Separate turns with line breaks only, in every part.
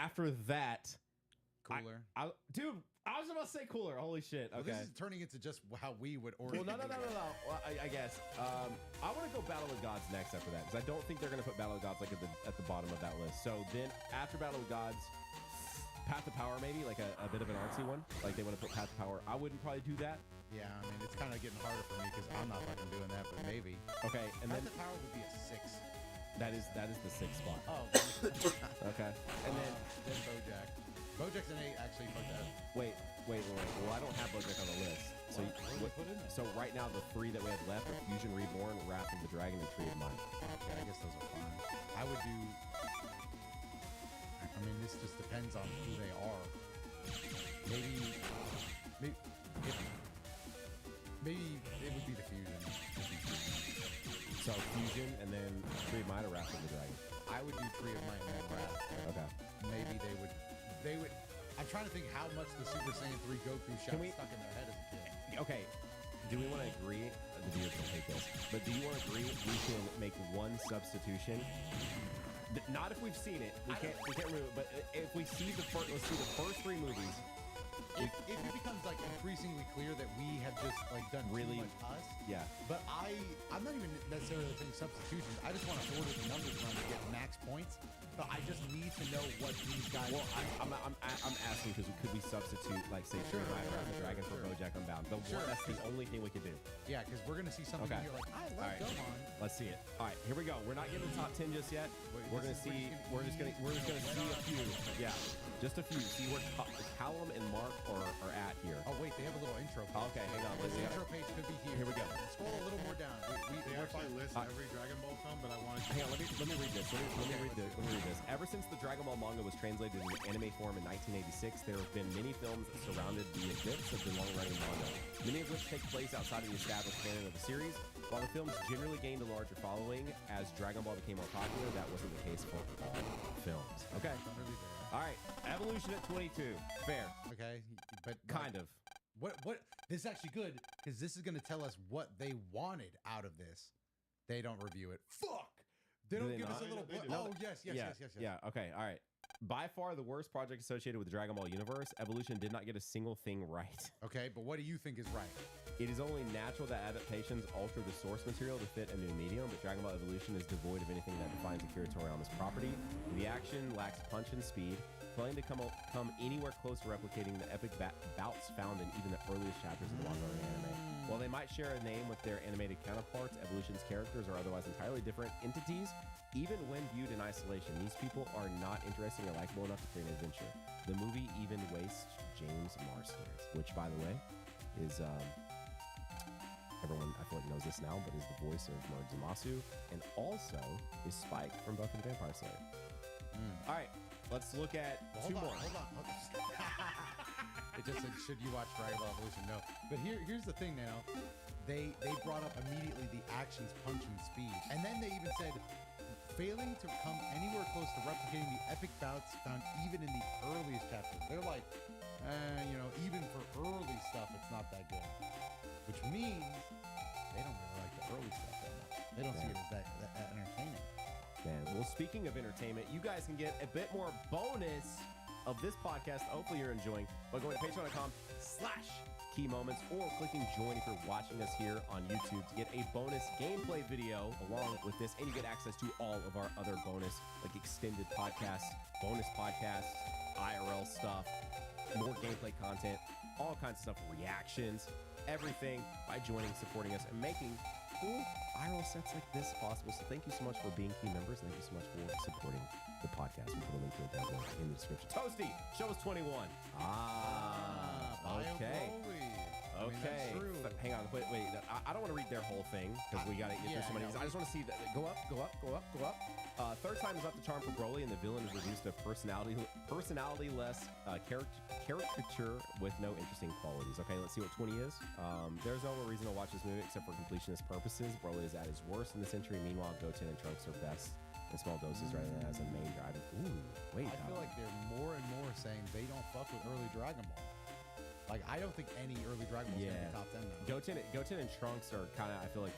after that,
Cooler.
Dude, I was about to say cooler. Holy shit. Okay.
Well, this is turning into just how we would order.
Well, no. Well, I guess. I want to go Battle of the Gods next after that because I don't think they're going to put Battle of the Gods like at the bottom of that list. So then after Battle of the Gods, Path to Power maybe, like a bit of an artsy one. Like they want to put Path to Power. I wouldn't probably do that.
Yeah, I mean, it's kind of getting harder for me because I'm not fucking doing that, but maybe.
Okay, and
Path
then
to Power would be a 6.
that is the sixth spot.
Oh.
Okay, and then
BoJack. BoJack's an 8, actually. Fuck that.
wait. Well, I don't have BoJack on the list. So
What did we put in there?
So right now the 3 that we have left are Fusion Reborn, Wrath of the Dragon, and Tree of Mind.
Okay, I guess those are fine. I would do. I mean, this just depends on who they are. Maybe it would be the Fusion.
So Fusion and then Tree of Mind or Wrath of the Dragon.
I would do Tree of Might and then Wrath.
Okay.
Maybe they would. I'm trying to think how much the Super Saiyan 3 Goku shot stuck in their head as a kid.
Okay. Do we want to agree? The viewers will hate this, but do you want to agree we can make one substitution? Not if we've seen it. We can't remove it. But if we see let's see the first 3 movies.
If it becomes like increasingly clear that we have just like done
Really-
too much us,
Yeah.
But I'm not even necessarily saying substitutions. I just want to order the numbers run to get max points. But I just need to know what these guys.
Well, I'm asking because could we substitute like say Tree of Mind or Wrath of the Dragon for BoJack Unbound? That's the only thing we could do.
Yeah, because we're gonna see something
Okay.
here like I love
All right.
Gohan.
Let's see it. All right, here we go. We're not getting the top 10 just yet.
Wait,
We're gonna
this is-
see.
we're
We're just gonna see a few. Yeah, just a few. See where Callum and Mark are at here.
Oh wait, they have a little intro page.
Okay, hang on.
This intro page could be here.
Here we go.
Scroll a little more down.
They actually list every Dragon Ball film, but I wanted to.
Hang on, let me read this. Let me read this. Ever since the Dragon Ball manga was translated into anime form in 1986, there have been many films that surrounded the events of the long-running manga, many of which take place outside of the established canon of the series. While the films generally gained a larger following as Dragon Ball became more popular, that wasn't the case for all films. Okay. All right. Evolution at 22. Fair.
Okay, but
Kind of.
What? This is actually good because this is going to tell us what they wanted out of this. They don't review it. Fuck. They
Do
don't
they
give us a
not?
little.
They do.
Oh yes.
Yeah. Okay. All right. By far the worst project associated with the Dragon Ball universe, Evolution did not get a single thing right.
Okay, but what do you think is right?
It is only natural that adaptations alter the source material to fit a new medium, but Dragon Ball Evolution is devoid of anything that defines Akira Toriyama's property. The action lacks punch and speed, failing to come anywhere close to replicating the epic bouts found in even the earliest chapters of the manga or anime. While they might share a name with their animated counterparts, Evolution's characters are otherwise entirely different entities. Even when viewed in isolation, these people are not interesting or likable enough to create an adventure. The movie even wastes James Marsden, which, by the way, is everyone I feel like knows this now, but is the voice of Lord Zamasu, and also is Spike from Buffy the Vampire Slayer. All right, let's look at two more.
Hold on. It just said, should you watch Dragon Ball Evolution? No. But here's the thing now. They brought up immediately the actions, punch, and speed. And then they even said, failing to come anywhere close to replicating the epic bouts found even in the earliest chapters. They're like, even for early stuff, it's not that good. Which means they don't really like the early stuff that much. They don't see it as that entertaining.
Man, well, speaking of entertainment, you guys can get a bit more bonus of this podcast. Hopefully you're enjoying by going to patreon.com/key moments or clicking join if you're watching us here on YouTube to get a bonus gameplay video along with this, and you get access to all of our other bonus, like extended podcasts, bonus podcasts, IRL stuff, more gameplay content, all kinds of stuff, reactions, everything by joining, supporting us, and making cool IRL sets like this possible. So thank you so much for being key members. Thank you so much for supporting the podcast. We'll put a link to it down below in the description. Toasty, show us 21. Okay. Okay. Hang on. Wait. I don't want to read their whole thing because we got to get through so many. I just want to see that. Go up. Third time is up the charm for Broly, and the villain is reduced to personality-less caricature with no interesting qualities. Okay, let's see what 20 is. There's no reason to watch this movie except for completionist purposes. Broly is at his worst in this century. Meanwhile, Goten and Trunks are best in small doses rather than as a main driver. Ooh, wait.
I feel like they're more and more saying they don't fuck with early Dragon Ball. Like, I don't think any early Dragon Ball is going to be top 10 now.
Goten and Trunks are kind of, I feel like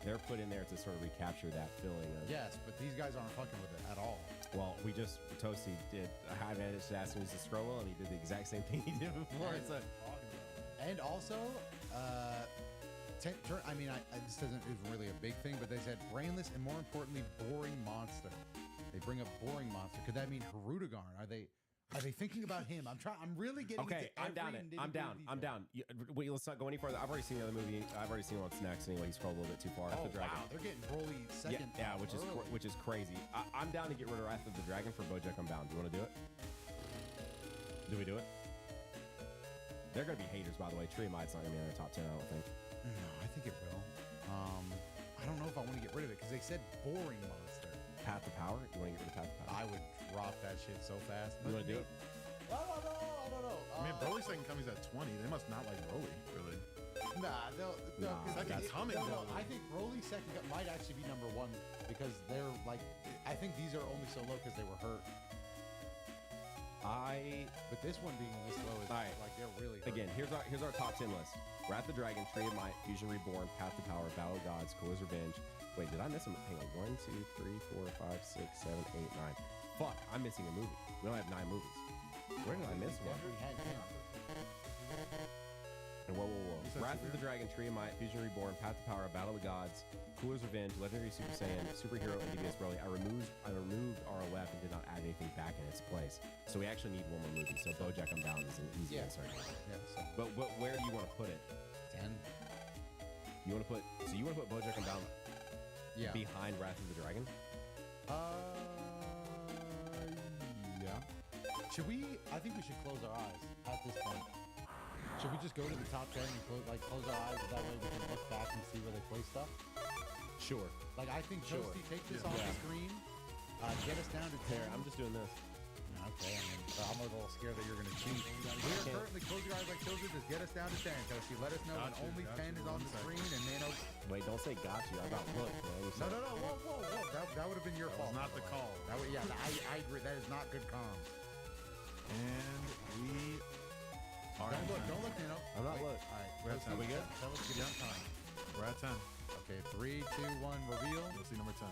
they're put in there to sort of recapture that feeling of.
Yes, but these guys aren't fucking with it at all.
Well, Toasty did a high advantage to ask him to scroll wheel, and he did the exact same thing he did before. So,
And also, this isn't really a big thing, but they said brainless and more importantly, boring monster. They bring up boring monster. Could that mean Hirudegarn? Are they thinking about him? I'm really getting
okay,
into
I'm down. I'm down. Wait, let's not go any further. I've already seen the other movie. I've already seen what's next. Anyway, he scrolled a little bit too far.
Oh,
After Dragon.
wow. They're getting Broly second.
Yeah, which is crazy. I'm down to get rid of Wrath of the Dragon for BoJack Unbound. Do you want to do it? Do we do it? They're going to be haters, by the way. Tree of Might's not going to be in their top 10, I don't think.
No, I think it will. I don't know if I want to get rid of it because they said boring monster.
Path to Power? You want to get rid of Path to Power?
I would drop that shit so fast.
You want to do it?
I don't know.
I mean, Broly's second coming's at 20. They must not like Broly, really.
Nah, no.
Second coming,
No,
though.
I think Broly's second might actually be number one because they're like, I think these are only so low because they were hurt. But this one being this low is
All right.
like they're really hurt.
Again, here's our top 10 list. Wrath of the Dragon, Tree of Might, Fusion Reborn, Path to Power, Battle of Gods, Cooler's Revenge. Wait, did I miss them? Hang on. 1, 2, 3, 4, 5, 6, 7, 8, 9. Fuck, I'm missing a movie. We only have 9 movies. Where did I miss one?
We had 10.
And whoa.
said
Wrath of the Dragon, Tree of Might, Fusion Reborn, Path to Power, Battle of the Gods, Cooler's Revenge, Legendary Super Saiyan, Superhero, and DBS Broly. I removed ROF and did not add anything back in its place. So we actually need one more movie. So BoJack Unbound is an easy answer.
Yeah, so
But where do you want to put it?
10.
You want to put BoJack Unbound
Yeah.
behind Wrath of the Dragon?
Yeah. I think we should close our eyes at this point. Should we just go to the top 10 and close our eyes, and that way we can look back and see where they play stuff?
Sure.
Like, I think
Sure.
Toasty, take this off the screen, get us down to 10.
Here, I'm just doing this.
Okay, I'm a little scared that you're going to cheat. We are currently, close your eyes like children, just get us down to 10. Toasty, let us know when only 10 is on the screen, and Nano...
Wait, don't say got you. I got look, man.
No, whoa. That would have been your fault.
That was not the call.
I agree. That is not good comms.
And we are
Don't look, Nano.
I'm not
Wait.
look.
All right,
We're at 10.
Are we good? Tell us to get on time.
We're at 10.
Okay, 3, 2, 1, reveal.
You'll see number 10.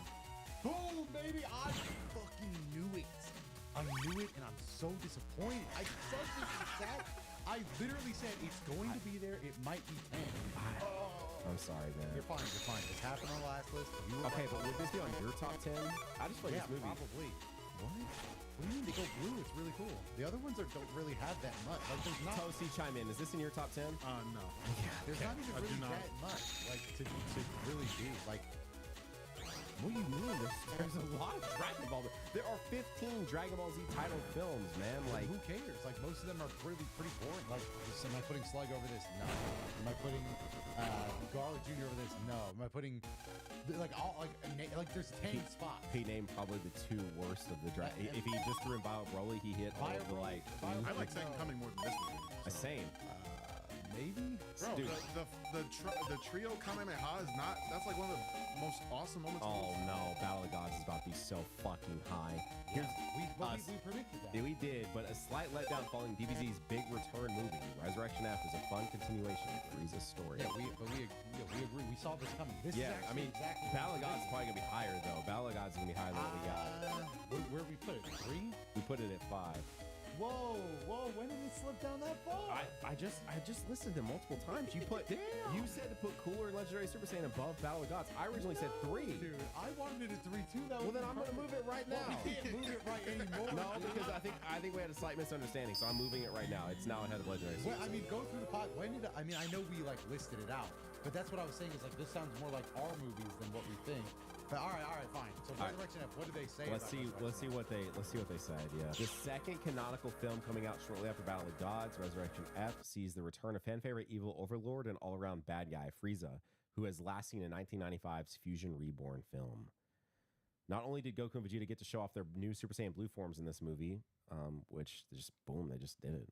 Boom, baby! I fucking knew it. I knew it, and I'm so disappointed. I said this exact. I literally said it's going to be there. It might be 10.
I'm sorry, man.
You're fine. This happened on the last list. You were
Okay,
right.
but would this be on your top 10? I just played
Yeah,
this movie.
probably. What? What do you mean they go blue? It's really cool. The other ones don't really have that much. Like, there's not.
Toasty, chime in. Is this in your top 10?
No.
There's not even
I do
really
not.
that much. Like to really be like.
What do you mean? There's a lot of Dragon Ball. There are 15 Dragon Ball Z titled films, man. Like,
Who cares? Like most of them are pretty boring. Like, am I putting Slug over this? No. Am I putting Garlic Jr. over this? No. Am I putting there's 10 spots.
he named probably the 2 worst of the Dragon. If he just threw in Bio Broly, he hit all of the like.
I like Second Coming more than this movie.
Same.
Maybe.
Bro,
Dude.
the trio Kamehameha is not. That's like one of the most awesome moments.
Oh no, Battle of Gods is about to be so fucking high. Here's
We
us.
predicted that.
Yeah, we did, but a slight letdown following DBZ's big return movie. Resurrection F is a fun continuation of Frieza's story.
Yeah, we agree. We saw this coming. This is
Yeah, I
actually
mean,
exactly
Battle of Gods is probably gonna be higher though. Battle of Gods is gonna be higher than what we got.
Where we put it? 3?
We put it at 5.
Whoa! When did it slip down that far?
I just listened to multiple times. You you said to put Cooler and Legendary Super Saiyan above Battle of Gods. I originally said 3.
Dude, I wanted it at 3 too.
Well, then I'm gonna move it right now.
We can't move it right anymore.
No, because I think we had a slight misunderstanding, so I'm moving it right now. It's now ahead of Legendary Super
Well, I
Saiyan.
mean, go through the pot. When did I mean? I know we like listed it out, but that's what I was saying. Is like this sounds more like our movies than what we think. But all right, fine. So
right.
Resurrection F. What did they say?
Let's see what they said. Yeah, the second canonical film coming out shortly after Battle of the Gods, Resurrection F, sees the return of fan favorite evil overlord and all around bad guy Frieza, who has last seen in 1995's Fusion Reborn film. Not only did Goku and Vegeta get to show off their new Super Saiyan Blue forms in this movie, which just boom, they just did it.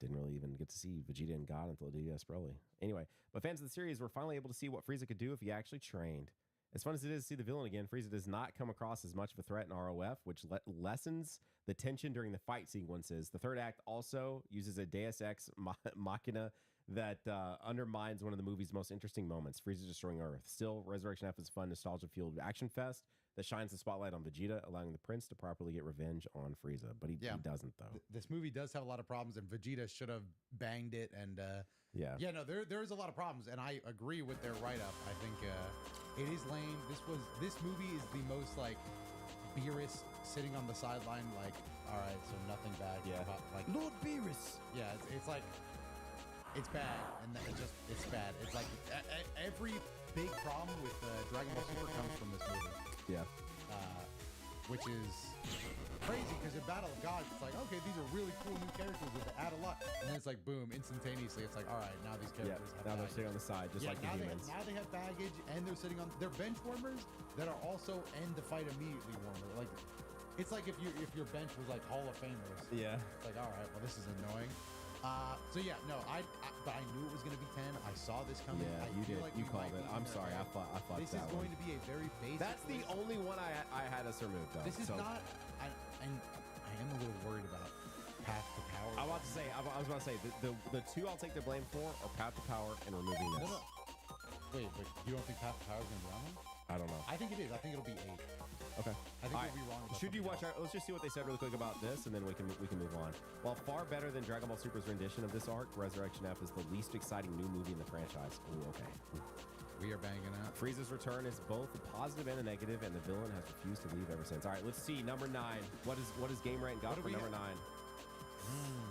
Didn't really even get to see Vegeta and God until DBS Broly. Anyway, but fans of the series were finally able to see what Frieza could do if he actually trained. As fun as it is to see the villain again, Frieza does not come across as much of a threat in ROF, which lessens the tension during the fight sequences. The third act also uses a Deus Ex Machina that undermines one of the movie's most interesting moments, Frieza destroying Earth. Still, Resurrection F is a fun, nostalgia-fueled action fest that shines the spotlight on Vegeta, allowing the prince to properly get revenge on Frieza. But he doesn't, though.
This movie does have a lot of problems, and Vegeta should have banged it. And
yeah,
no, there's a lot of problems, and I agree with their write up. I think it is lame. This movie is the most like Beerus sitting on the sideline, like, all right, so nothing bad.
Yeah,
like
Lord Beerus.
Yeah, it's like it's bad, and it's bad. It's like every big problem with Dragon Ball Super comes from this movie.
Yeah.
Which is crazy because in Battle of Gods, it's like, okay, these are really cool new characters that add a lot. And then it's like, boom, instantaneously, it's like, all right, now these characters have
now they're
baggage.
sitting on the side, just like the humans.
Now they have baggage, and they're sitting on, they're bench warmers that are also end the fight immediately warmer. Like, it's like if your bench was like Hall of Famers.
Yeah.
It's like, all right, well, this is annoying. So yeah, no, but I knew it was going to be 10. I saw this coming.
Yeah,
I
you
feel
did.
like
You
we
called
might
it.
be
I'm
in
sorry.
there.
I thought
This
that
is going to be a very basic.
That's the
list.
only one I had us remove, though.
This is not. I am a little worried about Path to Power.
I was about to say the two I'll take the blame for are Path to Power and removing this.
No. Wait, but you don't think Path to Power is going to be on there?
I don't know.
I think it is. I think it'll be 8.
Okay.
I think we'll be wrong. About
Should you watch
something
our? Let's just see what they said really quick about this, and then we can move on. While far better than Dragon Ball Super's rendition of this arc, Resurrection F is the least exciting new movie in the franchise. Ooh, okay.
else. We are banging out.
Frieza's return is both a positive and a negative, and the villain has refused to leave ever since. All right, let's see number 9. What is Game Rant got for number 9?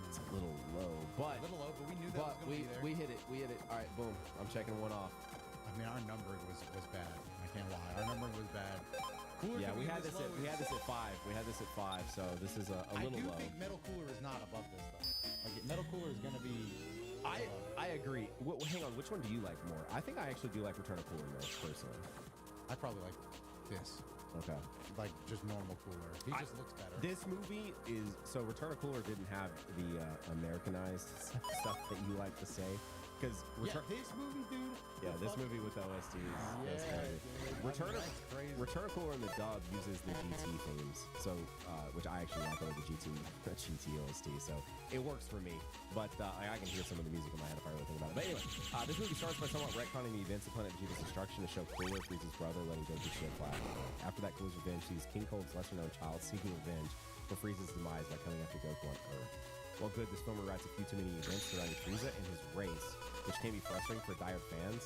It's a little low, but
A little low, but we knew that was going to be there.
we hit it. We hit it. All right, boom. I'm checking one off.
I mean, our numbering was bad. I can't lie. Our numbering was bad. Cooler
Yeah,
to
we
be
had this at 5. We had this at 5, so this is a little
I do
low.
think Metal Cooler is not above this though. Like Metal Cooler is going to be.
I agree. Hang on, which one do you like more? I think I actually do like Return of Cooler more personally.
I probably like this.
Okay.
Like just normal Cooler. He just looks better.
This movie is so Return of Cooler didn't have the Americanized stuff that you like to say. Because
this movie, dude.
Yeah, this movie with the OST is crazy. Return of Cooler in the dub uses the GT themes, so which I actually like over the GT OST, so it works for me. But I can hear some of the music in my head if I really think about it. But anyway, this movie starts by somewhat retconning the events of Planet Vegeta's destruction to show Cooler, Frieza's brother, letting Goku shield flash. After that, Cooler's revenge sees King Cold's lesser-known child seeking revenge for Frieza's demise by coming after Goku on Earth. Well, good, this film rewrites a few too many events surrounding Frieza and his race, which can be frustrating for diehard fans.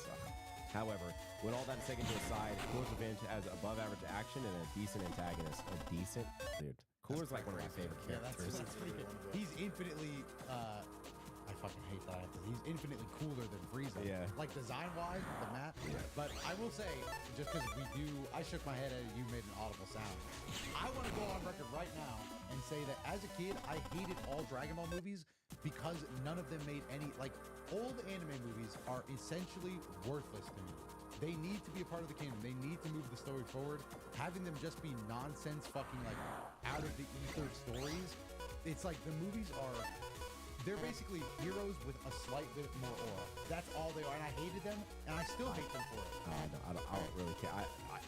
However, when all that is taken to the side, Cooler's Revenge has above-average action and a decent antagonist. A decent? Dude, Cooler's like one of my favorite characters.
That's pretty good. He's infinitely, I fucking hate that. He's infinitely cooler than Frieza.
Yeah.
Like design-wise with the map. Yeah. But I will say, just because I shook my head at it, you made an audible sound. I want to go on record right now and say that as a kid, I hated all Dragon Ball movies because none of them made any, like, old anime movies are essentially worthless to me. They need to be a part of the canon. They need to move the story forward. Having them just be nonsense fucking, like, out of the ether stories, it's like the movies are, they're basically heroes with a slight bit more aura. That's all they are, and I hated them, and I still hate them for it.
I don't really care.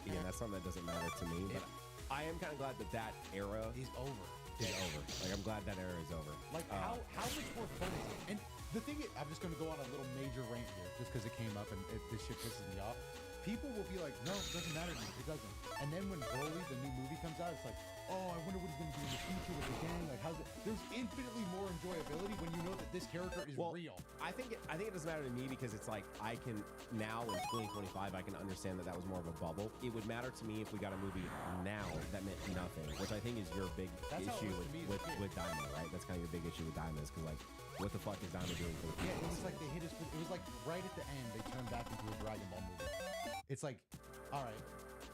Again, that's something that doesn't matter to me, but I am kind of glad that era
is over.
Like, I'm glad that era is over.
Like, how much more fun is it? And the thing is, I'm just going to go on a little major rant here, just because it came up and this shit pisses me off. People will be like, no, it doesn't matter to me. It doesn't. And then when Broly, the new movie, comes out, it's like, oh, I wonder what he's going to do in the future with the gang. Like, how's it? There's infinitely more enjoyability when you know that this character is real.
I think it doesn't matter to me because it's like I can now in 2025 I can understand that was more of a bubble. It would matter to me if we got a movie now that meant nothing, which I think is your big issue with Daima, right? That's kind of your big issue with Daima is because like, what the fuck is Daima doing for the
future? Yeah, it was like they hit us. It was like right at the end they turned back into a Dragon Ball movie. It's like, all right,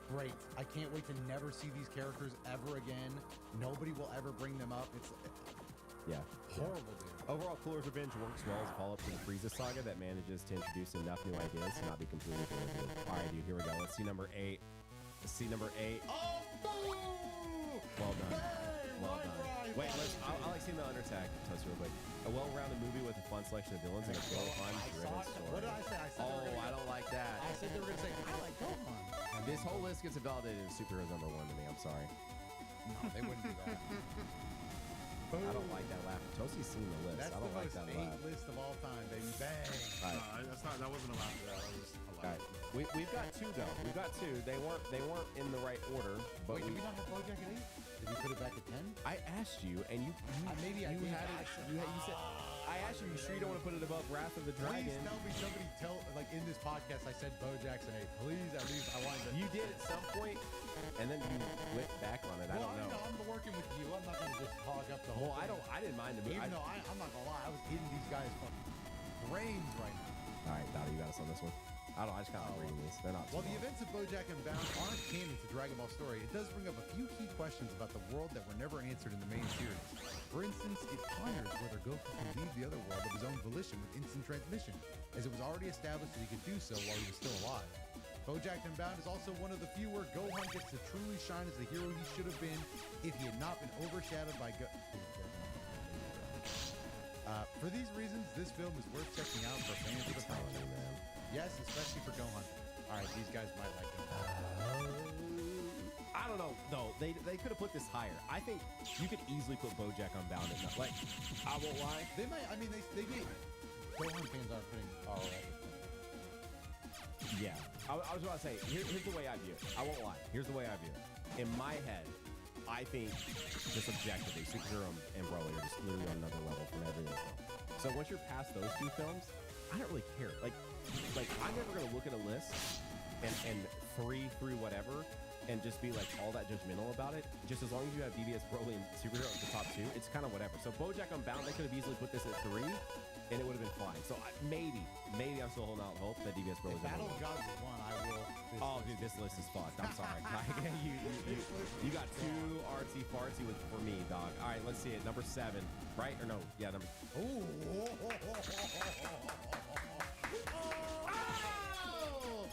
great. I can't wait to never see these characters ever again. Nobody will ever bring them up. It's horrible, dude.
Overall, Cooler's Revenge works well as a follow-up to the Frieza saga that manages to introduce enough new ideas to not be completely derivative. All right, dude, here we go. Let's see number 8.
Oh, boom!
Well done. Well done. Wait, I like seeing the Undertag toast real quick. A well-rounded movie with a fun selection of villains and a well-defined driven story.
What did I say?
I don't like that.
I said they were going to say, I like Pokemon.
This whole list gets validated as superheroes number 1 to me. I'm sorry.
No, they wouldn't do that.
I don't like that laugh. Toasty's seen the list.
That's
I don't
the
like
most
that laugh.
list of all time, baby. Bang.
All right.
That's not. That wasn't a laugh. That was a
All
laugh.
right. We've got two though. We've got two. They weren't in the right order, but
Wait, did we not have BoJack at 8? Did we put it back at 10?
I asked you, and you
Maybe I
you
did.
had it. You said I asked you. You sure you don't want to put it above Wrath of the
Please
Dragon?
tell me somebody like in this podcast I said BoJack's an 8. Please, at least I wanted to.
You did at some point, and then you went back on it. I don't know.
I'm working with you. I'm not going to just hog up the whole
Well,
thing.
I didn't mind the movie.
Even though I'm not going to lie, I was in these guys' fucking brains right now.
All right, Dottie, you got us on this one. I just kind of like reading these. They're not.
While
too
the
long.
events of BoJack Unbound aren't canon to Dragon Ball story, it does bring up a few key questions about the world that were never answered in the main series. For instance, it ponders whether Goku could leave the other world of his own volition with instant transmission, as it was already established that he could do so while he was still alive. BoJack Unbound is also one of the few where Gohan gets to truly shine as the hero he should have been if he had not been overshadowed by for these reasons, this film is worth checking out for fans of the franchise. Yes, especially for Gohan. All right, these guys might like him.
I don't know. No, they could have put this higher. I think you could easily put BoJack Unbound in that. Like, I won't lie.
They might. I mean, they get Gohan fans aren't putting all right.
Yeah, I was about to say. Here's the way I view it. I won't lie. Here's the way I view it. In my head, I think just objectively, Superhero and Broly are just literally on another level from everything. So once you're past those two films, I don't really care. Like I'm never gonna look at a list and free through whatever and just be like all that judgmental about it. Just as long as you have BBS, Broly, and Superhero at the top two, it's kind of whatever. So BoJack Unbound, they could have easily put this at 3, and it would have been fine. So maybe I'm still holding out hope that DBS Broly.
If Battle of Gods is one, I will.
Dude, this list is fucked. I'm sorry. you got too artsy fartsy for me, dog. All right, let's see it. Number 7, right or no? Yeah, number.
Ooh.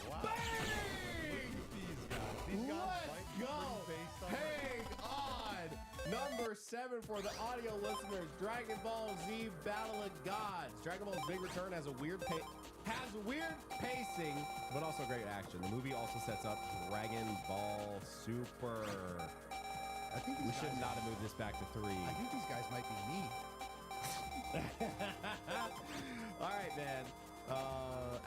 Wow. These guys
Let's go. Hang on. Number 7 for the audio listeners. Dragon Ball Z Battle of Gods. Dragon Ball's big return has weird pacing, but also great action. The movie also sets up Dragon Ball Super.
I think
We should not have moved this back to 3.
I think these guys might be me.
All right, man.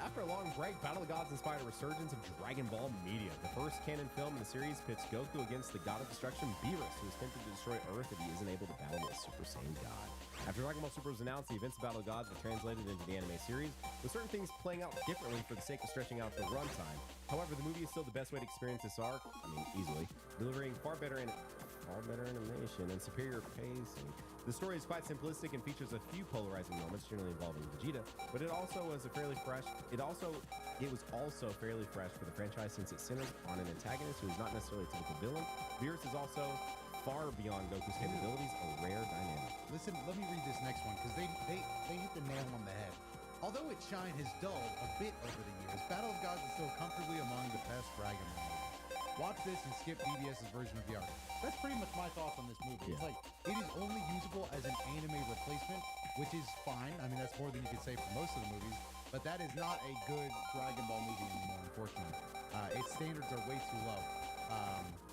After a long break, Battle of the Gods inspired a resurgence of Dragon Ball media. The first canon film in the series pits Goku against the god of destruction, Beerus, who is tempted to destroy Earth if he isn't able to battle the Super Saiyan God. After Dragon Ball Super was announced, the events of Battle of the Gods were translated into the anime series, with certain things playing out differently for the sake of stretching out the runtime. However, the movie is still the best way to experience this arc, easily, delivering far better animation and superior pacing. The story is quite simplistic and features a few polarizing moments, generally involving Vegeta, but it was also fairly fresh for the franchise since it centers on an antagonist who is not necessarily a typical villain. Beerus is also far beyond Goku's capabilities, a rare dynamic.
Listen, let me read this next one because they hit the nail on the head. Although its shine has dulled a bit over the years, Battle of Gods is still comfortably among the best Dragon Ball movies. Watch this and skip BBS's version of the arc. That's pretty much my thoughts on this movie. It's like, it is only usable as an anime replacement, which is fine. I mean, that's more than you could say for most of the movies, but that is not a good Dragon Ball movie anymore, unfortunately. Its standards are way too low.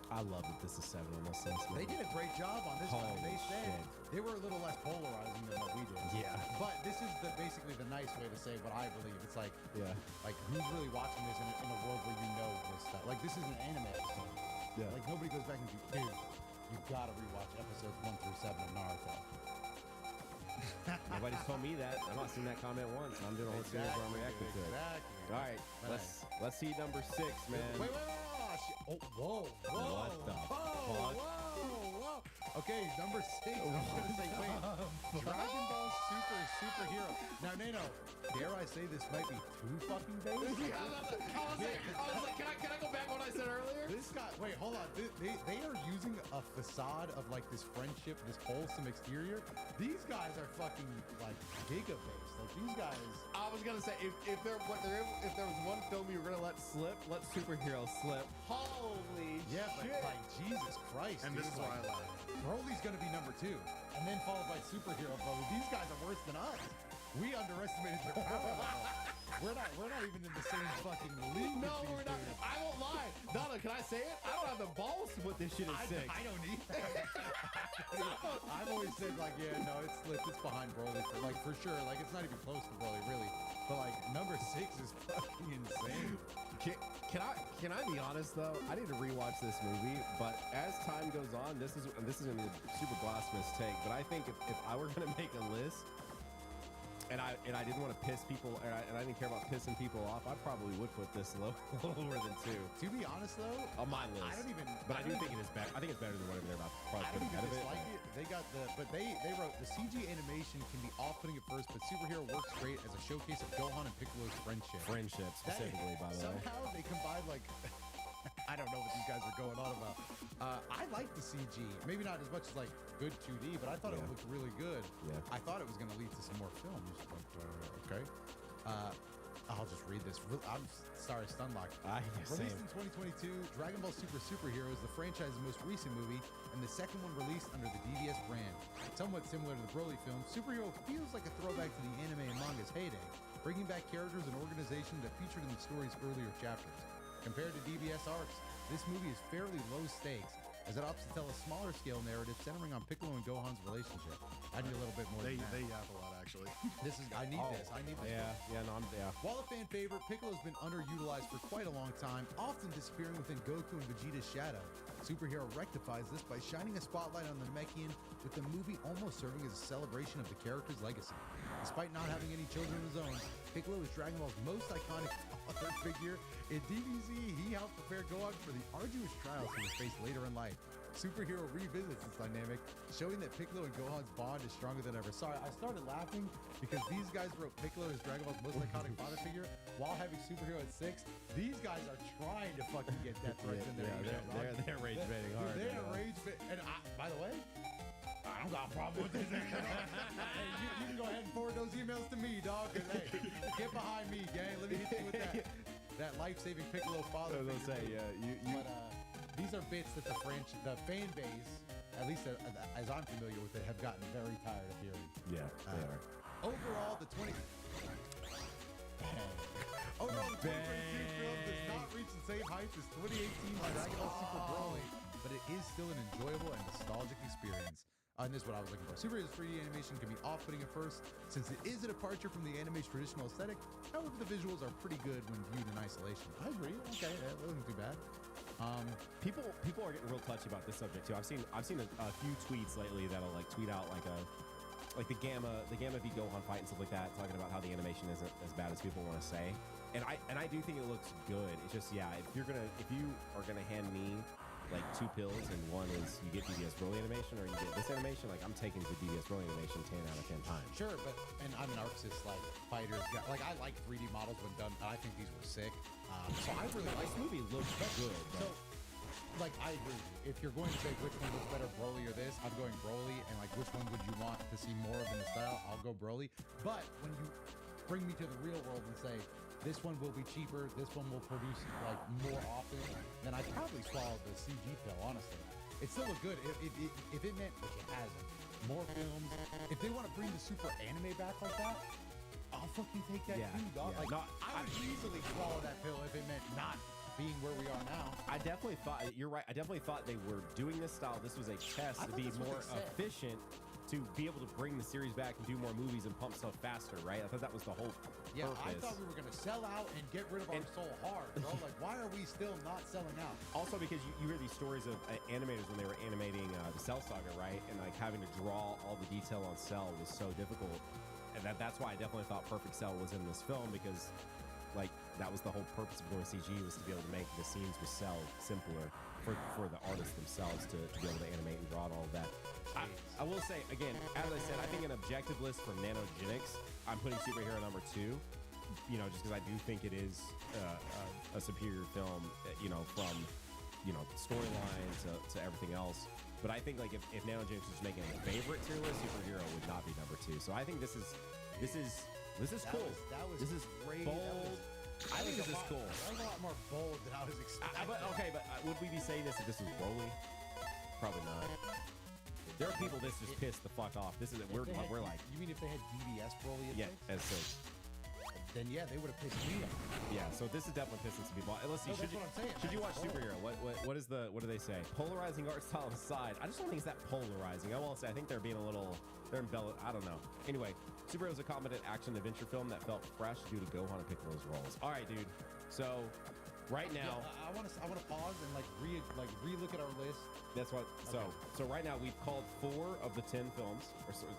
I love that this is 7 on this list.
They did a great job on this one.
Holy
They said
shit.
they were a little less polarizing than what we did.
Yeah.
But this is basically the nice way to say what I believe. It's like, who's really watching this in a world where you know this stuff? Like, this is an anime episode.
Yeah.
Like, nobody goes back and goes, dude, you gotta rewatch episodes 1 through 7 of Naruto.
Nobody's told me that. I've not seen that comment once. I'm doing a whole series where I'm reacting to it.
Exactly.
All right, let's see number 6, man.
Wait. Oh, whoa.
What the fuck?
Whoa. Okay, number 6. I was gonna say, wait. Dragon Ball Superhero. Now, Nano, dare I say this might be too fucking basic?
I was like, can I go back on what I said earlier?
This guy, wait, hold on. They are using a facade of like this friendship, this wholesome exterior. These guys are fucking like giga-based. Like these guys.
I was gonna say if there was one film you were gonna let slip, let Superhero slip. Holy
Yeah, but
shit!
like Jesus Christ.
And
dude,
this is why I
like,
laugh.
Broly's gonna be number 2, and then followed by Superhero Broly. These guys are worse than us. We underestimated their power level. We're not even in the same fucking league.
No,
as these
we're not.
dudes.
I won't lie. Donna, can I say it? I don't have the balls to put this shit at 6.
I don't either. I've always said like, yeah, no, it's slipped. It's behind Broly for sure. Like it's not even close to Broly, really. But like number 6 is fucking insane.
Can I be honest though? I need to rewatch this movie, but as time goes on, this is gonna be a super blasphemous take. But I think if I were gonna make a list, and I didn't want to piss people, and I didn't care about pissing people off, I probably would put this lower than 2
To be honest though,
on my list.
I don't even.
But I do think it is better. I think it's better than whatever they're about to probably
I don't
put
even
ahead of it.
dislike it. They got they wrote the CG animation can be off-putting at first, but Superhero works great as a showcase of Gohan and Piccolo's friendship.
Friendship specifically, by the way.
Somehow they combined like I don't know what these guys are going on about. I like the CG, maybe not as much as like good 2D, but I thought it looked really good.
Yeah.
I thought it was going to lead to some more films. But, okay. I'll just read this. I'm sorry, Stunlock. Released in 2022, Dragon Ball Super Superhero is the franchise's most recent movie and the second one released under the DBS brand. Somewhat similar to the Broly film, Superhero feels like a throwback to the anime and manga's heyday, bringing back characters and organizations that featured in the story's earlier chapters. Compared to DBS arcs, this movie is fairly low stakes, as it opts to tell a smaller scale narrative centering on Piccolo and Gohan's relationship. I need a little bit more
They
than that.
yap a lot, actually.
I need this.
Yeah.
While a fan favorite, Piccolo's been underutilized for quite a long time, often disappearing within Goku and Vegeta's shadow. Superhero rectifies this by shining a spotlight on the Namekian, with the movie almost serving as a celebration of the character's legacy. Despite not having any children of his own, Piccolo is Dragon Ball's most iconic father figure. In DBZ, he helped prepare Gohan for the arduous trials he would face later in life. Superhero revisits this dynamic, showing that Piccolo and Gohan's bond is stronger than ever. Sorry, I started laughing because these guys wrote Piccolo as Dragon Ball's most iconic father figure while having Superhero at 6. These guys are trying to fucking get death threats in there.
They're rage baiting hard.
They are rage bait. And by the way, I don't got a problem with this. Hey, you can go ahead and forward those emails to me, dog. 'Cause, hey, get behind me, gang. Let me hit you with that life-saving Piccolo father.
I was gonna say,
But these are bits that the fan base, at least as I'm familiar with it, have gotten very tired of hearing.
Yeah, they are.
Overall, the 2022 film does not reach the same heights as 2018's Dragon Ball Super Broly, but it is still an enjoyable and nostalgic experience. And this is what I was looking for. Superhero's 3D animation can be off-putting at first, since it is a departure from the anime's traditional aesthetic. However, the visuals are pretty good when viewed in isolation. I agree. Okay, that wasn't too bad.
People are getting real touchy about this subject too. I've seen a few tweets lately that'll like tweet out like the Gamma v Gohan fight and stuff like that, talking about how the animation isn't as bad as people want to say. And I do think it looks good. It's just if you are gonna hand me like 2 pills and one is you get DBS Broly animation or you get this animation, like I'm taking the DBS Broly animation 10 out of 10 times.
Sure, and I'm an Arxis like fighters guy. Like I like 3D models when done. I think these were sick. So I really like
This movie looks good.
So, like, I agree with you. If you're going to say which one looks better, Broly or this, I'm going Broly. And like, which one would you want to see more of in the style? I'll go Broly. But when you bring me to the real world and say this one will be cheaper, this one will produce like more often, then I'd probably swallow the CG pill. Honestly, it still look good if it meant, which it hasn't, more films. If they want to bring the super anime back like that, I'll fucking take that too, dog.
Yeah.
Like,
No,
I would easily swallow that pill if it meant not being where we are now.
I definitely thought you're right. I definitely thought they were doing this style. This was a test to be more efficient, to be able to bring the series back and do more movies and pump stuff faster, right? I thought that was the whole
Yeah,
purpose.
I thought we were going to sell out and get rid of our soul hard, bro. Like, why are we still not selling out?
Also, because you hear these stories of animators when they were animating the Cell Saga, right? And like having to draw all the detail on Cell was so difficult. And that's why I definitely thought Perfect Cell was in this film, because like that was the whole purpose of going CG, was to be able to make the scenes with Cell simpler for the artists themselves to be able to animate and draw and all of that. I will say, again, as I said, I think an objective list for Nanogenics, I'm putting Superhero number 2, just because I do think it is a superior film, from, storyline to everything else. But I think like if Nanogenics was making a favorite tier list, Superhero would not be number 2. So I think this is cool. This is
great.
bold. I think this is cool.
That was a lot more bold than I was expecting.
But would we be saying this if this was Broly? Probably not. There are people this just pissed the fuck off. This is we're like.
You mean if they had DBS Broly?
Yeah, as so.
then yeah, they would have pissed me off.
Yeah, so this is definitely pissing some people off. Let's see.
No, that's what I'm saying.
Should you watch
That's both.
Superhero? What do they say? Polarizing art style aside, I just don't think it's that polarizing. I will say I think they're being a little I don't know. Anyway, Superhero is a competent action adventure film that felt fresh due to Gohan and Piccolo's roles. All right, dude. So right now,
I want to pause and re-look at our list.
that's what.
Okay.
So right now we've called 4 of the 10 films.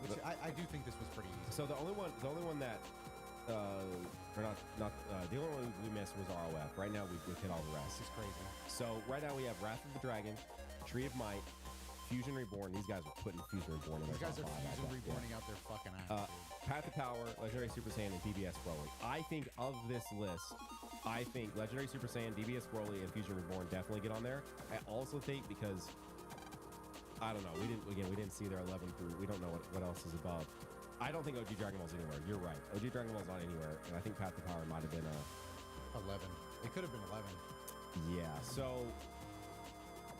Which I do think this was pretty easy.
So the only one that or not the only one we missed was ROF. Right now we've hit all the rest.
This is crazy.
So right now we have Wrath of the Dragon, Tree of Might, Fusion Reborn. These guys are putting Fusion Reborn in their
These guys
top
are
5. I
Fusion
bet.
reborning out their fucking ass. Dude.
Path to Power, Legendary Super Saiyan, and DBS Broly. I think of this list, I think Legendary Super Saiyan, DBS Broly, and Fusion Reborn definitely get on there. I also think because I don't know, we didn't see their 11 through. We don't know what else is above. I don't think OG Dragon Ball's anywhere. You're right. OG Dragon Ball's not anywhere, and I think Path to Power might have been
11. It could have been 11.
Yeah. So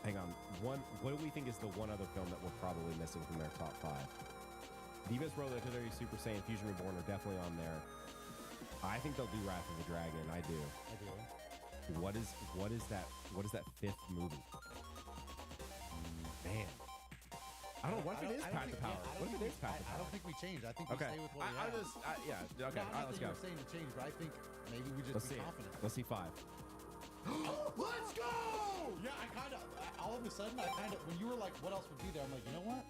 hang on. What do we think is the one other film that we're probably missing from their top 5? DBS Broly, Legendary Super Saiyan, Fusion Reborn are definitely on there. I think they'll do Wrath of the Dragon. I do.
I do.
What is that 5th movie? Man. I don't know. What if it is Path to Power? What if it is Path to
I
Power?
don't think we change. I think we
Okay.
stay with what we have.
Yeah. Okay.
No,
All right, let's go.
I'm not saying to change, but I think maybe we just
Let's
be
see it.
confident.
Let's see 5.
Let's go! Yeah, I kind of, all of a sudden, when you were like, what else would be there? I'm like, you know what?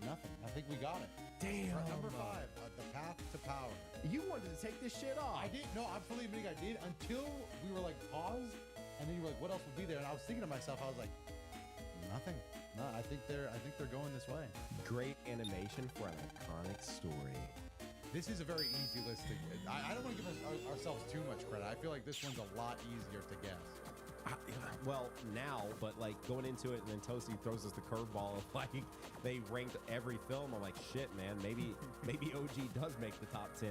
Nothing. I think we got it.
Damn.
Number 5, The Path to Power.
You wanted to take this shit off.
I did. No, I'm fully admitting I did until we were like paused, and then you were like, what else would be there? And I was thinking to myself, I was like, nothing. No, I think they're going this way.
Great animation for an iconic story.
This is a very easy list to get. I don't want to give ourselves too much credit. I feel like this one's a lot easier to guess.
Well, now, but like going into it, and then Toasty throws us the curveball of like they ranked every film. I'm like, shit, man. Maybe OG does make the top 10.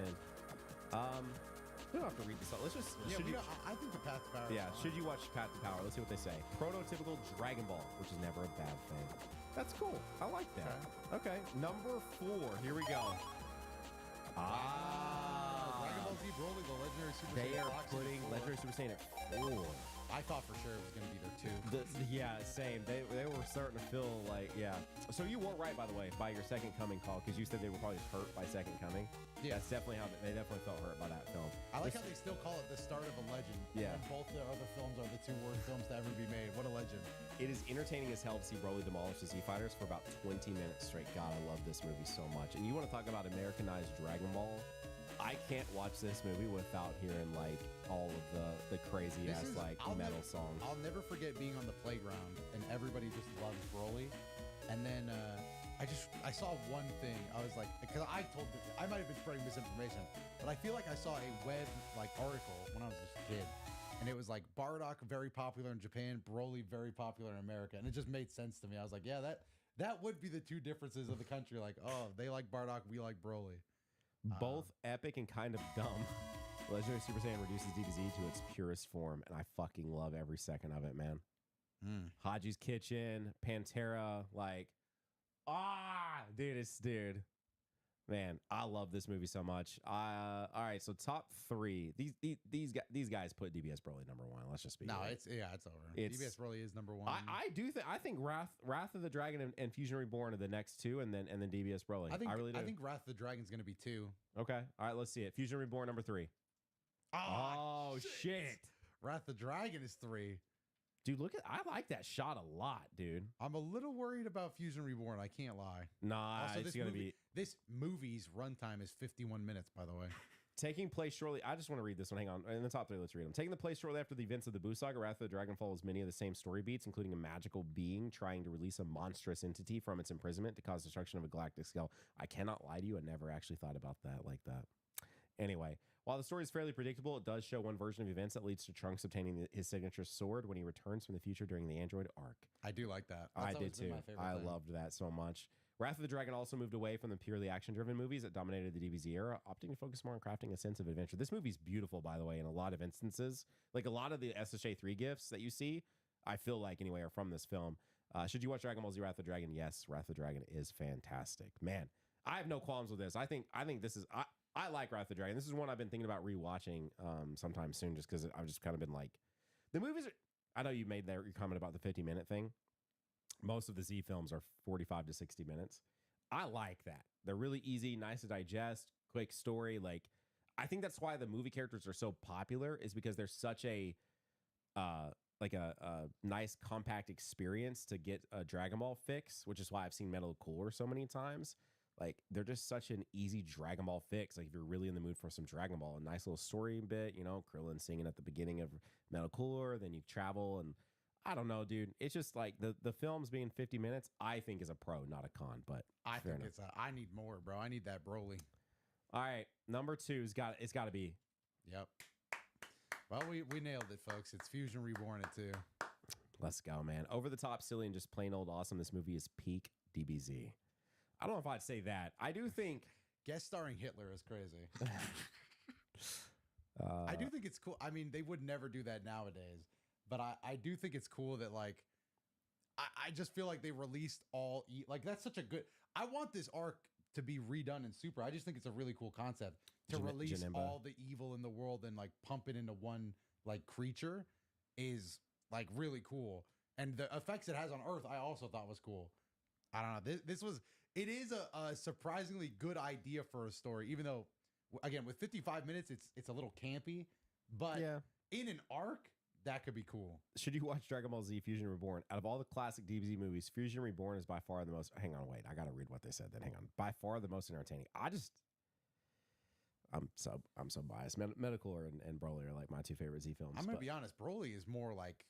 We don't have to read this out. Let's just.
I think The Path to Power.
Yeah,
is fine.
should you watch Path to Power? Let's see what they say. Prototypical Dragon Ball, which is never a bad thing. That's cool. I like that. Okay, number 4. Here we go.
Dragon Ball Z Broly, the Legendary Super
They
Saiyan
are
Fox
putting
at 4.
Legendary Super Saiyan at 4.
I thought for sure it was going to be there too.
Yeah, same. They were starting to feel like, yeah. So you weren't right, by the way, by your Second Coming call, because you said they were probably hurt by Second Coming.
Yeah.
That's definitely how they definitely felt hurt by that film.
I like how they still call it the start of a legend.
Yeah.
And both their other films are the 2 worst films to ever be made. What a legend.
It is entertaining as hell to see Broly demolish the Z-Fighters for about 20 minutes straight. God, I love this movie so much. And you want to talk about Americanized Dragon Ball? I can't watch this movie without hearing like all of the crazy ass metal songs.
I'll never forget being on the playground and everybody just loves Broly. And then I saw one thing. I was like, because I might have been spreading misinformation, but I feel like I saw a web article when I was just a kid. And it was like Bardock very popular in Japan, Broly very popular in America. And it just made sense to me. I was like, yeah, that would be the 2 differences of the country. Like, oh, they like Bardock, we like Broly.
Both epic and kind of dumb. Legendary Super Saiyan reduces DBZ to its purest form, and I fucking love every second of it, man. Haji's Kitchen, Pantera, dude. Man, I love this movie so much. All right, so top 3. These guys put DBS Broly number 1. Let's just be
No,
real.
it's over. DBS Broly is number 1.
I think Wrath of the Dragon and Fusion Reborn are the next 2, and then DBS Broly. I really do.
I think Wrath of the Dragon's going to be 2.
Okay, all right, let's see it. Fusion Reborn number 3. Oh shit!
Wrath of the Dragon is 3.
Dude, I like that shot a lot, dude.
I'm a little worried about Fusion Reborn. I can't lie.
Nah,
Also,
it's gonna be
this movie's runtime is 51 minutes. By the way,
taking place shortly. I just want to read this one. Hang on. In the top 3, let's read them. Taking the place shortly after the events of the Buu Saga, Wrath of the Dragon follows many of the same story beats, including a magical being trying to release a monstrous entity from its imprisonment to cause destruction of a galactic scale. I cannot lie to you. I never actually thought about that like that. Anyway, while the story is fairly predictable, it does show one version of events that leads to Trunks obtaining his signature sword when he returns from the future during the android arc.
I do like that.
I did too. I loved that so much. Wrath of the Dragon also moved away from the purely action-driven movies that dominated the DBZ era, opting to focus more on crafting a sense of adventure. This movie's beautiful, by the way, in a lot of instances. Like a lot of the SSJ 3 gifts that you see, I feel like anyway, are from this film. Should you watch Dragon Ball Z Wrath of the Dragon? Yes, Wrath of the Dragon is fantastic. Man, I have no qualms with this. I think this is I like Wrath of the Dragon. This is one I've been thinking about rewatching sometime soon, just because I've just kind of been like, the movies are. I know you made your comment about the 50-minute thing. Most of the Z films are 45 to 60 minutes. I like that. They're really easy, nice to digest, quick story. Like, I think that's why the movie characters are so popular, is because they're such a nice compact experience to get a Dragon Ball fix, which is why I've seen Metal Cooler so many times. Like, they're just such an easy Dragon Ball fix. Like, if you're really in the mood for some Dragon Ball, a nice little story bit, you know, Krillin singing at the beginning of Metal Cooler, then you travel, and I don't know, dude. It's just like the films being 50 minutes, I think is a pro, not a con, but
I think I need more, bro. I need that Broly.
All right, number 2 it's got to be.
Yep. Well, we nailed it, folks. It's Fusion Reborn at 2.
Let's go, man. Over the top, silly, and just plain old awesome. This movie is peak DBZ. I don't know if I'd say that. I do think
guest starring Hitler is crazy. I do think it's cool. I mean, they would never do that nowadays, but I do think it's cool that, like, I just feel like they released all like that's such a good. I want this arc to be redone in Super. I just think it's a really cool concept to release
Janemba.
all the evil in the world and like pump it into one like creature is like really cool. And the effects it has on Earth, I also thought was cool. I don't know. It is a surprisingly good idea for a story, even though, again, with 55 minutes, it's a little campy, but
Yeah.
in an arc, that could be cool.
Should you watch Dragon Ball Z Fusion Reborn? Out of all the classic DBZ movies, Fusion Reborn is by far the most. Hang on, wait. I gotta read what they said. Then hang on. By far the most entertaining. I'm so biased. Medical and Broly are like my 2 favorite Z films.
I'm gonna be honest. Broly is more like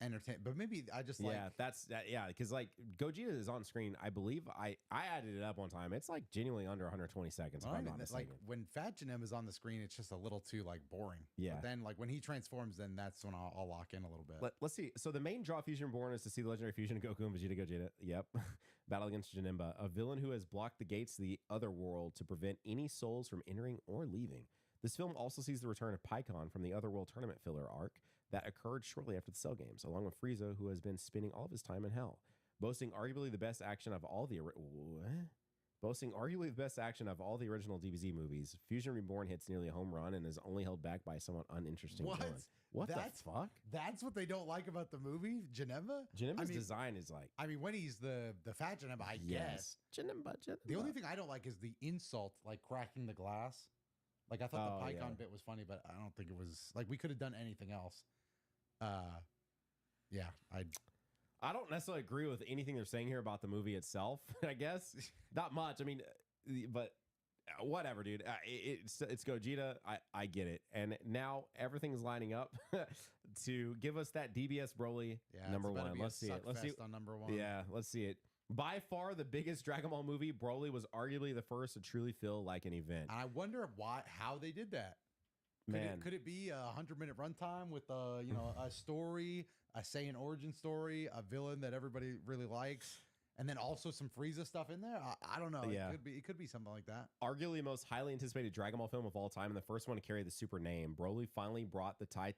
entertain, but maybe I just like.
Yeah, that's that. Yeah, because like Gogeta is on screen. I believe I added it up one time. It's like genuinely under 120 seconds.
Well,
If
I
I'm
mean,
not
like
mistaken.
when Fat Janem is on the screen, it's just a little too like boring.
Yeah.
But then like when he transforms, then that's when I'll lock in a little bit.
Let's see. So the main draw of Fusion Reborn is to see the legendary fusion of Goku and Vegeta. Yep. Battle against Janemba, a villain who has blocked the gates to the other world to prevent any souls from entering or leaving. This film also sees the return of Pycon from the Otherworld tournament filler arc that occurred shortly after the Cell games, along with Frieza, who has been spending all of his time in Hell. Boasting arguably the best action of all the original DBZ movies, Fusion Reborn hits nearly a home run and is only held back by a somewhat uninteresting villain. What the fuck?
That's what they don't like about the movie, Janemba?
Janemba's design is like...
I mean, when he's the Fat Janemba, I guess.
Janemba.
The only thing I don't like is the insult, like cracking the glass. Like, I thought the Pycon bit was funny, but I don't think it was... Like, we could have done anything else. Yeah,
I don't necessarily agree with anything they're saying here about the movie itself, I guess. Not much. I mean, but whatever, dude. It's Gogeta. I get it. And now everything's lining up to give us that DBS Broly number 1. Let's see it. Let's see
on number 1.
Yeah, let's see it. By far the biggest Dragon Ball movie, Broly was arguably the first to truly feel like an event.
And I wonder how they did that. Could it be a 100-minute runtime with a story, a Saiyan origin story, a villain that everybody really likes, and then also some Frieza stuff in there? I don't know.
Yeah.
It could be something like that.
Arguably the most highly anticipated Dragon Ball film of all time, and the first one to carry the super name. Broly finally brought the How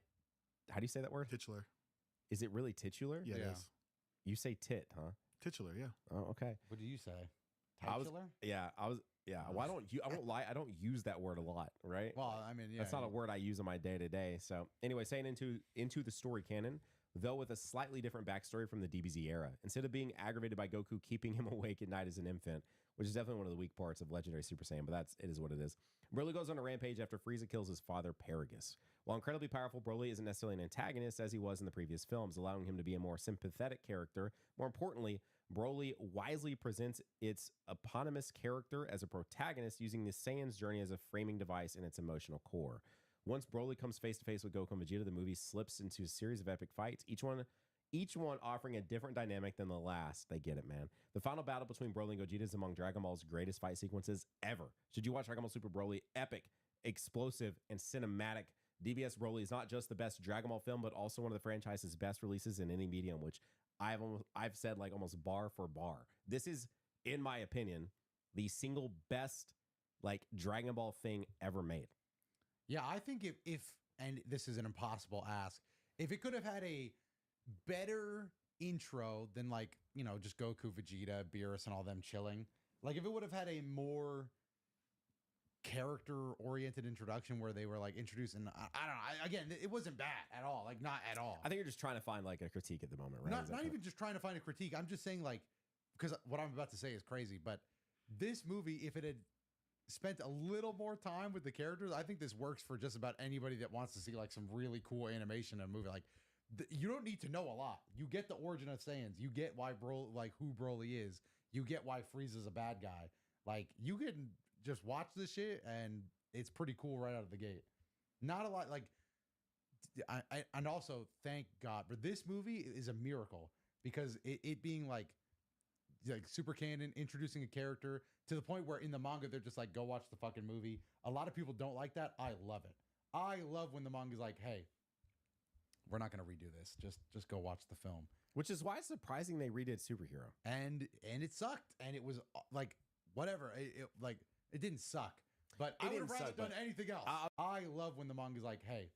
do you say that word?
Titular.
Is it really titular?
Yeah,
Yeah.
it is.
You say tit, huh?
Titular, yeah.
Oh, okay.
What do you say?
I was-
Titular?
Yeah. Well, I won't lie. I don't use that word a lot, right?
Well, I mean, yeah.
That's not a word I use in my day to day. So anyway, saying into the story canon, though with a slightly different backstory from the DBZ era. Instead of being aggravated by Goku keeping him awake at night as an infant, which is definitely one of the weak parts of Legendary Super Saiyan, but it is what it is. Broly goes on a rampage after Frieza kills his father, Paragus. While incredibly powerful, Broly isn't necessarily an antagonist as he was in the previous films, allowing him to be a more sympathetic character. More importantly, Broly wisely presents its eponymous character as a protagonist, using the Saiyan's journey as a framing device in its emotional core. Once Broly comes face to face with Goku and Vegeta, the movie slips into a series of epic fights, each one offering a different dynamic than the last. They get it, man. The final battle between Broly and Gogeta is among Dragon Ball's greatest fight sequences ever. Should you watch Dragon Ball Super Broly? Epic, explosive, and cinematic. DBS Broly is not just the best Dragon Ball film, but also one of the franchise's best releases in any medium, which I've said like almost bar for bar. This is, in my opinion, the single best like Dragon Ball thing ever made.
Yeah, I think if and this is an impossible ask, if it could have had a better intro than like, just Goku, Vegeta, Beerus, and all them chilling, like if it would have had a more character-oriented introduction where they were like introducing. I don't know. Again, it wasn't bad at all. Like not at all.
I think you're just trying to find like a critique at the moment, right?
Not even just trying to find a critique. I'm just saying like, because what I'm about to say is crazy, but this movie, if it had spent a little more time with the characters, I think this works for just about anybody that wants to see like some really cool animation in a movie. Like you don't need to know a lot. You get the origin of Saiyans. You get why who Broly is. You get why Frieza's a bad guy. Like you can just watch this shit and it's pretty cool right out of the gate. Not a lot like and also thank God, but this movie is a miracle because it being like super canon, introducing a character to the point where in the manga they're just like, go watch the fucking movie. A lot of people don't like that. I love it. I love when the manga's like, hey, we're not gonna redo this. Just go watch the film.
Which is why it's surprising they redid Superhero.
And it sucked, and it was like whatever. It didn't suck, but I would have rather done anything else. I love when the manga's like, hey,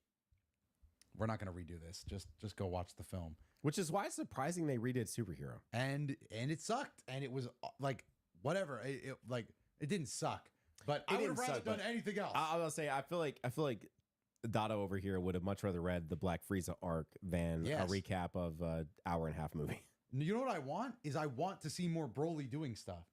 we're not gonna redo this. Just go watch the film.
Which is why it's surprising they redid Superhero.
And it sucked, and it was like whatever. It didn't suck, but I would have rather done anything else.
I will say I feel like Dotto over here would have much rather read the Black Frieza arc than a recap of an hour and a half movie.
You know what I want is I want to see more Broly doing stuff.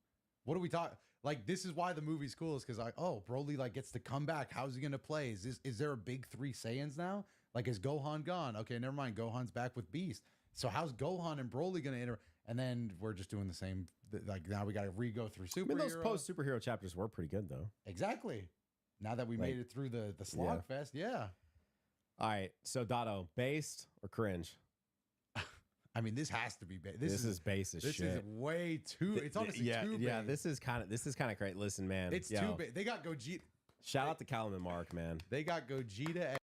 What do we talk? Like this is why the movie's cool is because Broly like gets to come back. How's he gonna play? Is there a big 3 Saiyans now? Like is Gohan gone? Okay, never mind. Gohan's back with Beast. So how's Gohan and Broly gonna enter? And then we're just doing the same. Like now we got to re-go through superhero.
I mean, those post superhero chapters were pretty good though.
Exactly. Now that we made it through the Slogfest, yeah.
All right, so Dotto, based or cringe?
I mean, this has to be based.
This is base as shit.
This is way too. It's honestly too big.
Yeah, this is kind of great. Listen, man,
it's too big. They got Gogeta.
Shout out to Callum and Mark, man.
They got Gogeta.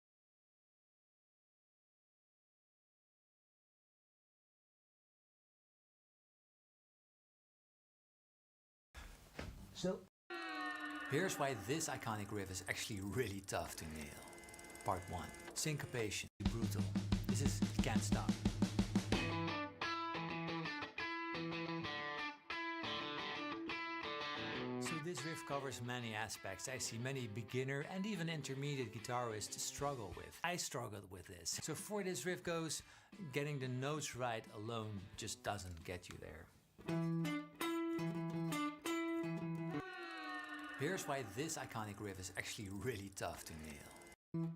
So, here's why this iconic riff is actually really tough to nail. Part 1. Syncopation. Brutal. This is Can't Stop. So this riff covers many aspects I see many beginner and even intermediate guitarists struggle with. I struggled with this. So for this riff goes, getting the notes right alone just doesn't get you there. Here's why this iconic riff is actually really tough to nail.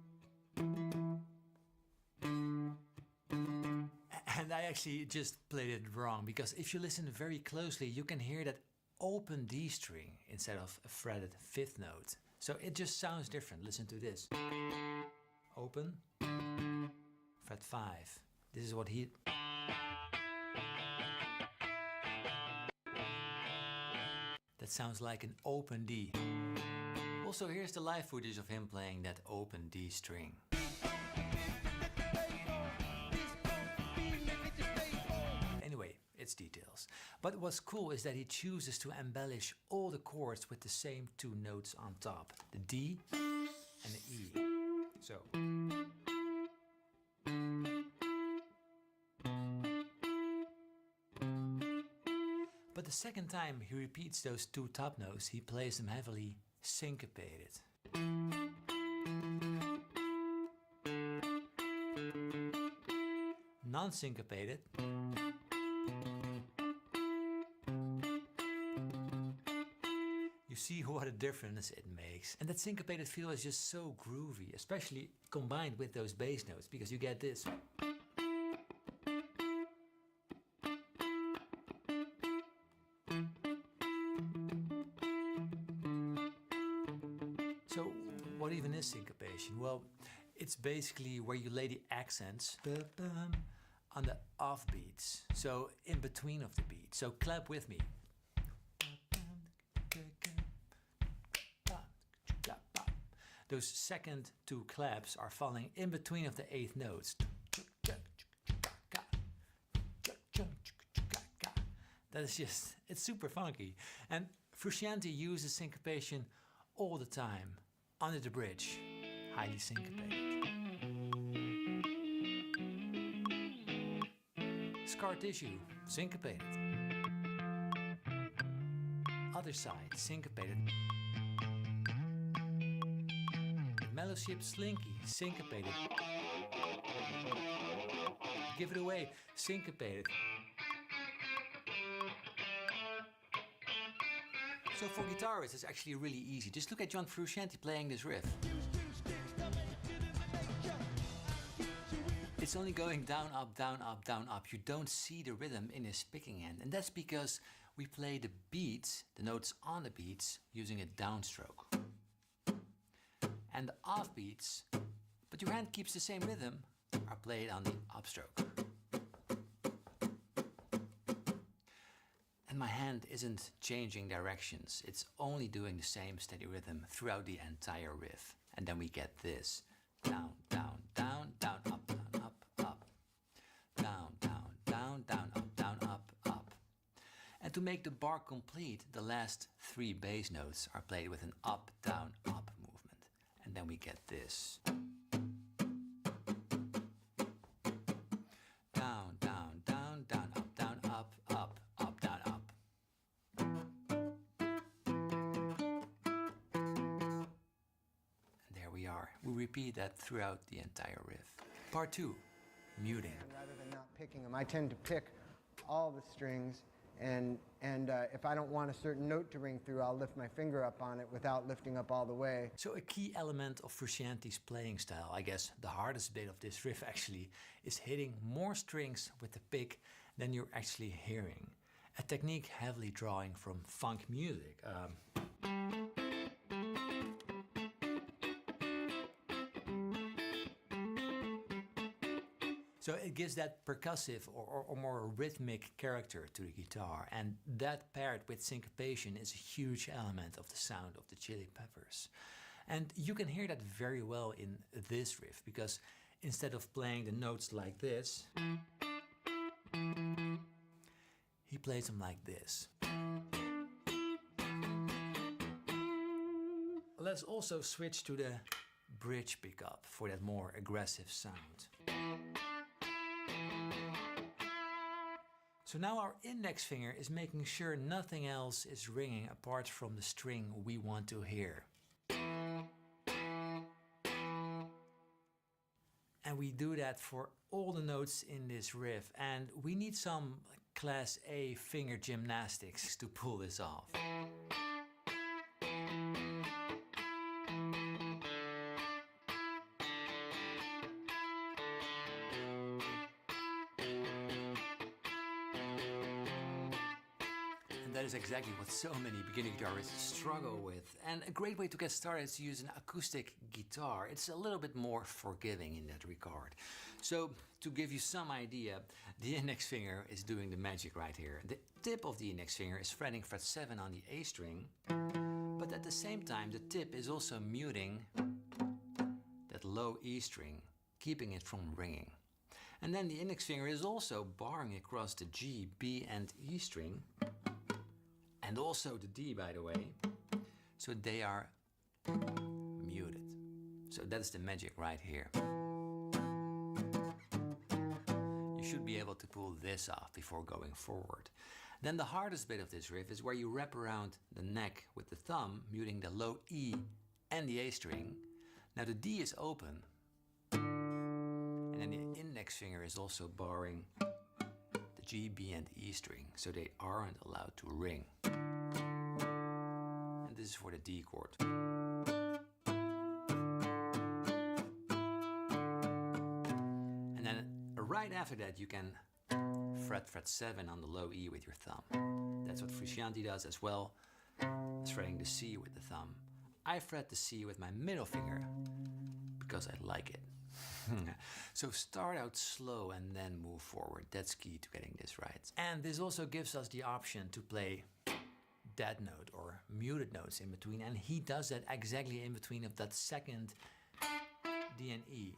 And I actually just played it wrong, because if you listen very closely, you can hear that open D string instead of a fretted 5th note. So it just sounds different. Listen to this. Open, fret 5. This is what he... That sounds like an open D. Also, here's the live footage of him playing that open D string. Anyway, it's details. But what's cool is that he chooses to embellish all the chords with the same 2 notes on top, the D and the E. So. But the second time he repeats those 2 top notes, he plays them heavily syncopated. Non-syncopated. You see what a difference it makes. And that syncopated feel is just so groovy, especially combined with those bass notes, because you get this. So, what even is syncopation? Well, it's basically where you lay the accents on the off beats, so in between of the beats. So clap with me. Those second 2 claps are falling in between of the 8th notes. That is just, it's super funky. And Frusciante uses syncopation all the time. Under the bridge, highly syncopated. Scar tissue, syncopated. Other side, syncopated. Fellowship Slinky, syncopated. Give it away, syncopated. So for guitarists, it's actually really easy. Just look at John Frusciante playing this riff. It's only going down, up, down, up, down, up. You don't see the rhythm in his picking hand. And that's because we play the beats, the notes on the beats, using a downstroke. And the off beats, but your hand keeps the same rhythm, are played on the upstroke. And my hand isn't changing directions. It's only doing the same steady rhythm throughout the entire riff. And then we get this. Down, down, down, down, up, down, up, up. Down, down, down, down, up, down, up, up. And to make the bar complete, the last 3 bass notes are played with an up, down, up movement. And then we get this. Down, down, down, down, up, down, up, up, up, down, up. And there we are. We repeat that throughout the entire riff. Part 2, muting.
Rather than not picking them, I tend to pick all the strings, and if I don't want a certain note to ring through, I'll lift my finger up on it without lifting up all the way.
So a key element of Frusciante's playing style, I guess the hardest bit of this riff actually, is hitting more strings with the pick than you're actually hearing. A technique heavily drawing from funk music. So it gives that percussive or more rhythmic character to the guitar, and that paired with syncopation is a huge element of the sound of the Chili Peppers. And you can hear that very well in this riff, because instead of playing the notes like this, he plays them like this. Let's also switch to the bridge pickup for that more aggressive sound. So now our index finger is making sure nothing else is ringing apart from the string we want to hear. And we do that for all the notes in this riff, and we need some class A finger gymnastics to pull this off. That is exactly what so many beginning guitarists struggle with. And a great way to get started is to use an acoustic guitar. It's a little bit more forgiving in that regard. So to give you some idea, the index finger is doing the magic right here. The tip of the index finger is fretting fret 7 on the A string, but at the same time the tip is also muting that low E string, keeping it from ringing. And then the index finger is also barring across the G, B and E string, and also the D, by the way, so they are muted. So that's the magic right here. You should be able to pull this off before going forward. Then the hardest bit of this riff is where you wrap around the neck with the thumb, muting the low E and the A string. Now the D is open, and then the index finger is also barring G, B and E string, so they aren't allowed to ring. And this is for the D chord. And then right after that you can fret 7 on the low E with your thumb. That's what Frusciante does as well as fretting the C with the thumb. I fret the C with my middle finger because I like it. So start out slow and then move forward. That's key to getting this right. And this also gives us the option to play dead note or muted notes in between, and he does that exactly in between of that second D and E.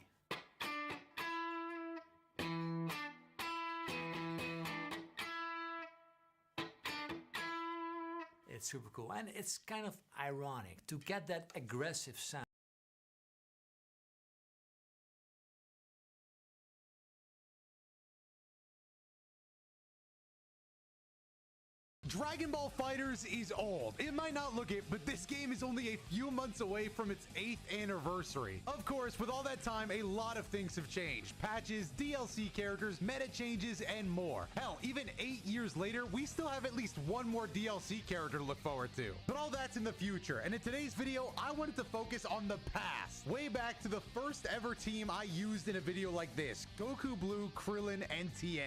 It's super cool, and it's kind of ironic to get that aggressive sound.
Dragon Ball FighterZ is old. It might not look it, but this game is only a few months away from its 8th anniversary. Of course, with all that time, a lot of things have changed. Patches, DLC characters, meta changes, and more. Hell, even 8 years later, we still have at least one more DLC character to look forward to. But all that's in the future, and in today's video, I wanted to focus on the past. Way back to the first ever team I used in a video like this. Goku Blue, Krillin, and Tien.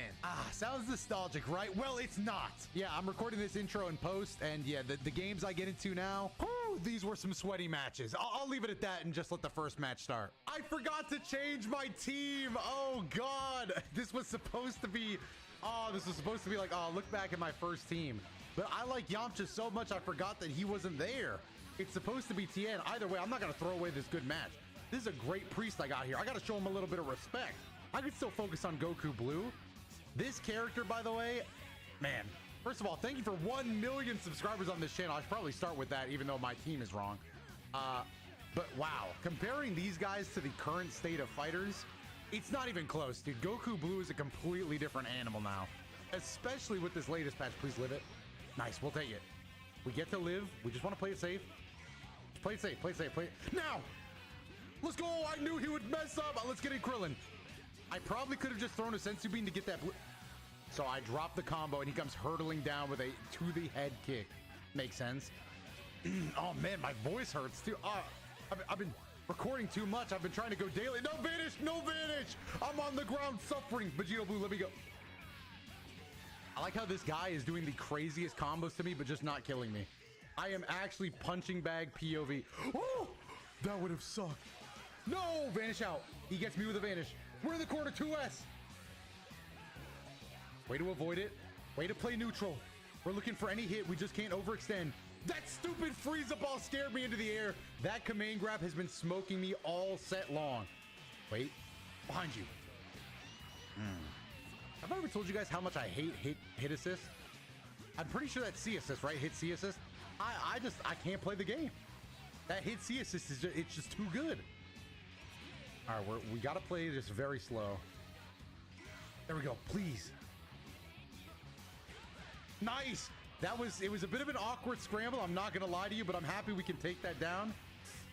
Sounds nostalgic, right? Well, it's not. Yeah, I'm recording this intro in post, and yeah, the games I get into now, whew, these were some sweaty matches. I'll leave it at that and just let the first match start. I forgot to change my team. Oh god, this was supposed to be like, oh, look back at my first team. But I like Yamcha so much I forgot that he wasn't there. It's supposed to be Tien. Either way, I'm not gonna throw away this good match. This is a great priest I got here. I gotta show him a little bit of respect. I could still focus on Goku Blue. This character, by the way, man, first of all, thank you for 1 million subscribers on this channel. I should probably start with that, even though my team is wrong. But wow, comparing these guys to the current state of fighters, it's not even close, dude. Goku Blue is a completely different animal now, especially with this latest patch. Please live it. Nice, we'll take it. We get to live. We just want to play it safe. Just play it safe, play it safe, play it. Now! Let's go! I knew he would mess up. Let's get in Krillin. I probably could have just thrown a Sensu Bean to get that blue. So I drop the combo and he comes hurtling down with a to the head kick. Makes sense. Oh man, my voice hurts too. I've been recording too much. I've been trying to go daily. No vanish, no vanish. I'm on the ground suffering. Vegeta Blue, let me go. I like how this guy is doing the craziest combos to me, but just not killing me. I am actually punching bag POV. Oh, that would have sucked. No, vanish out. He gets me with a vanish. We're in the corner, 2S. Way to avoid it. Way to play neutral. We're looking for any hit. We just can't overextend. That stupid Frieza ball scared me into the air. That command grab has been smoking me all set long. Wait, behind you. Have I ever told you guys how much I hate hit assist? I'm pretty sure that's C assist, right? Hit C assist. I can't play the game. That hit C assist is it's just too good. All right, we gotta play this very slow. There we go, please. Nice. It was a bit of an awkward scramble. I'm not gonna lie to you, but I'm happy we can take that down.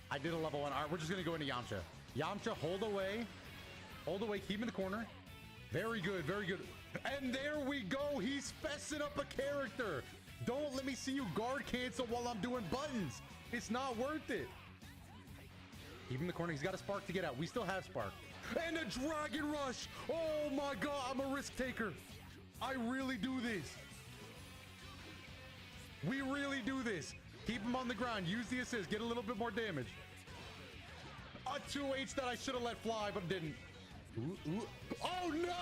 I did a level 1. All right, we're just gonna go into Yamcha. Yamcha, hold away, keep in the corner. Very good, very good. And there we go. He's fessing up a character. Don't let me see you guard cancel while I'm doing buttons. It's not worth it. Keep him in the corner. He's got a spark to get out. We still have spark. And a dragon rush. Oh my god, I'm a risk taker. I really do this. We really do this. Keep him on the ground. Use the assist. Get a little bit more damage. A 2H that I should have let fly, but didn't. Ooh. Oh no!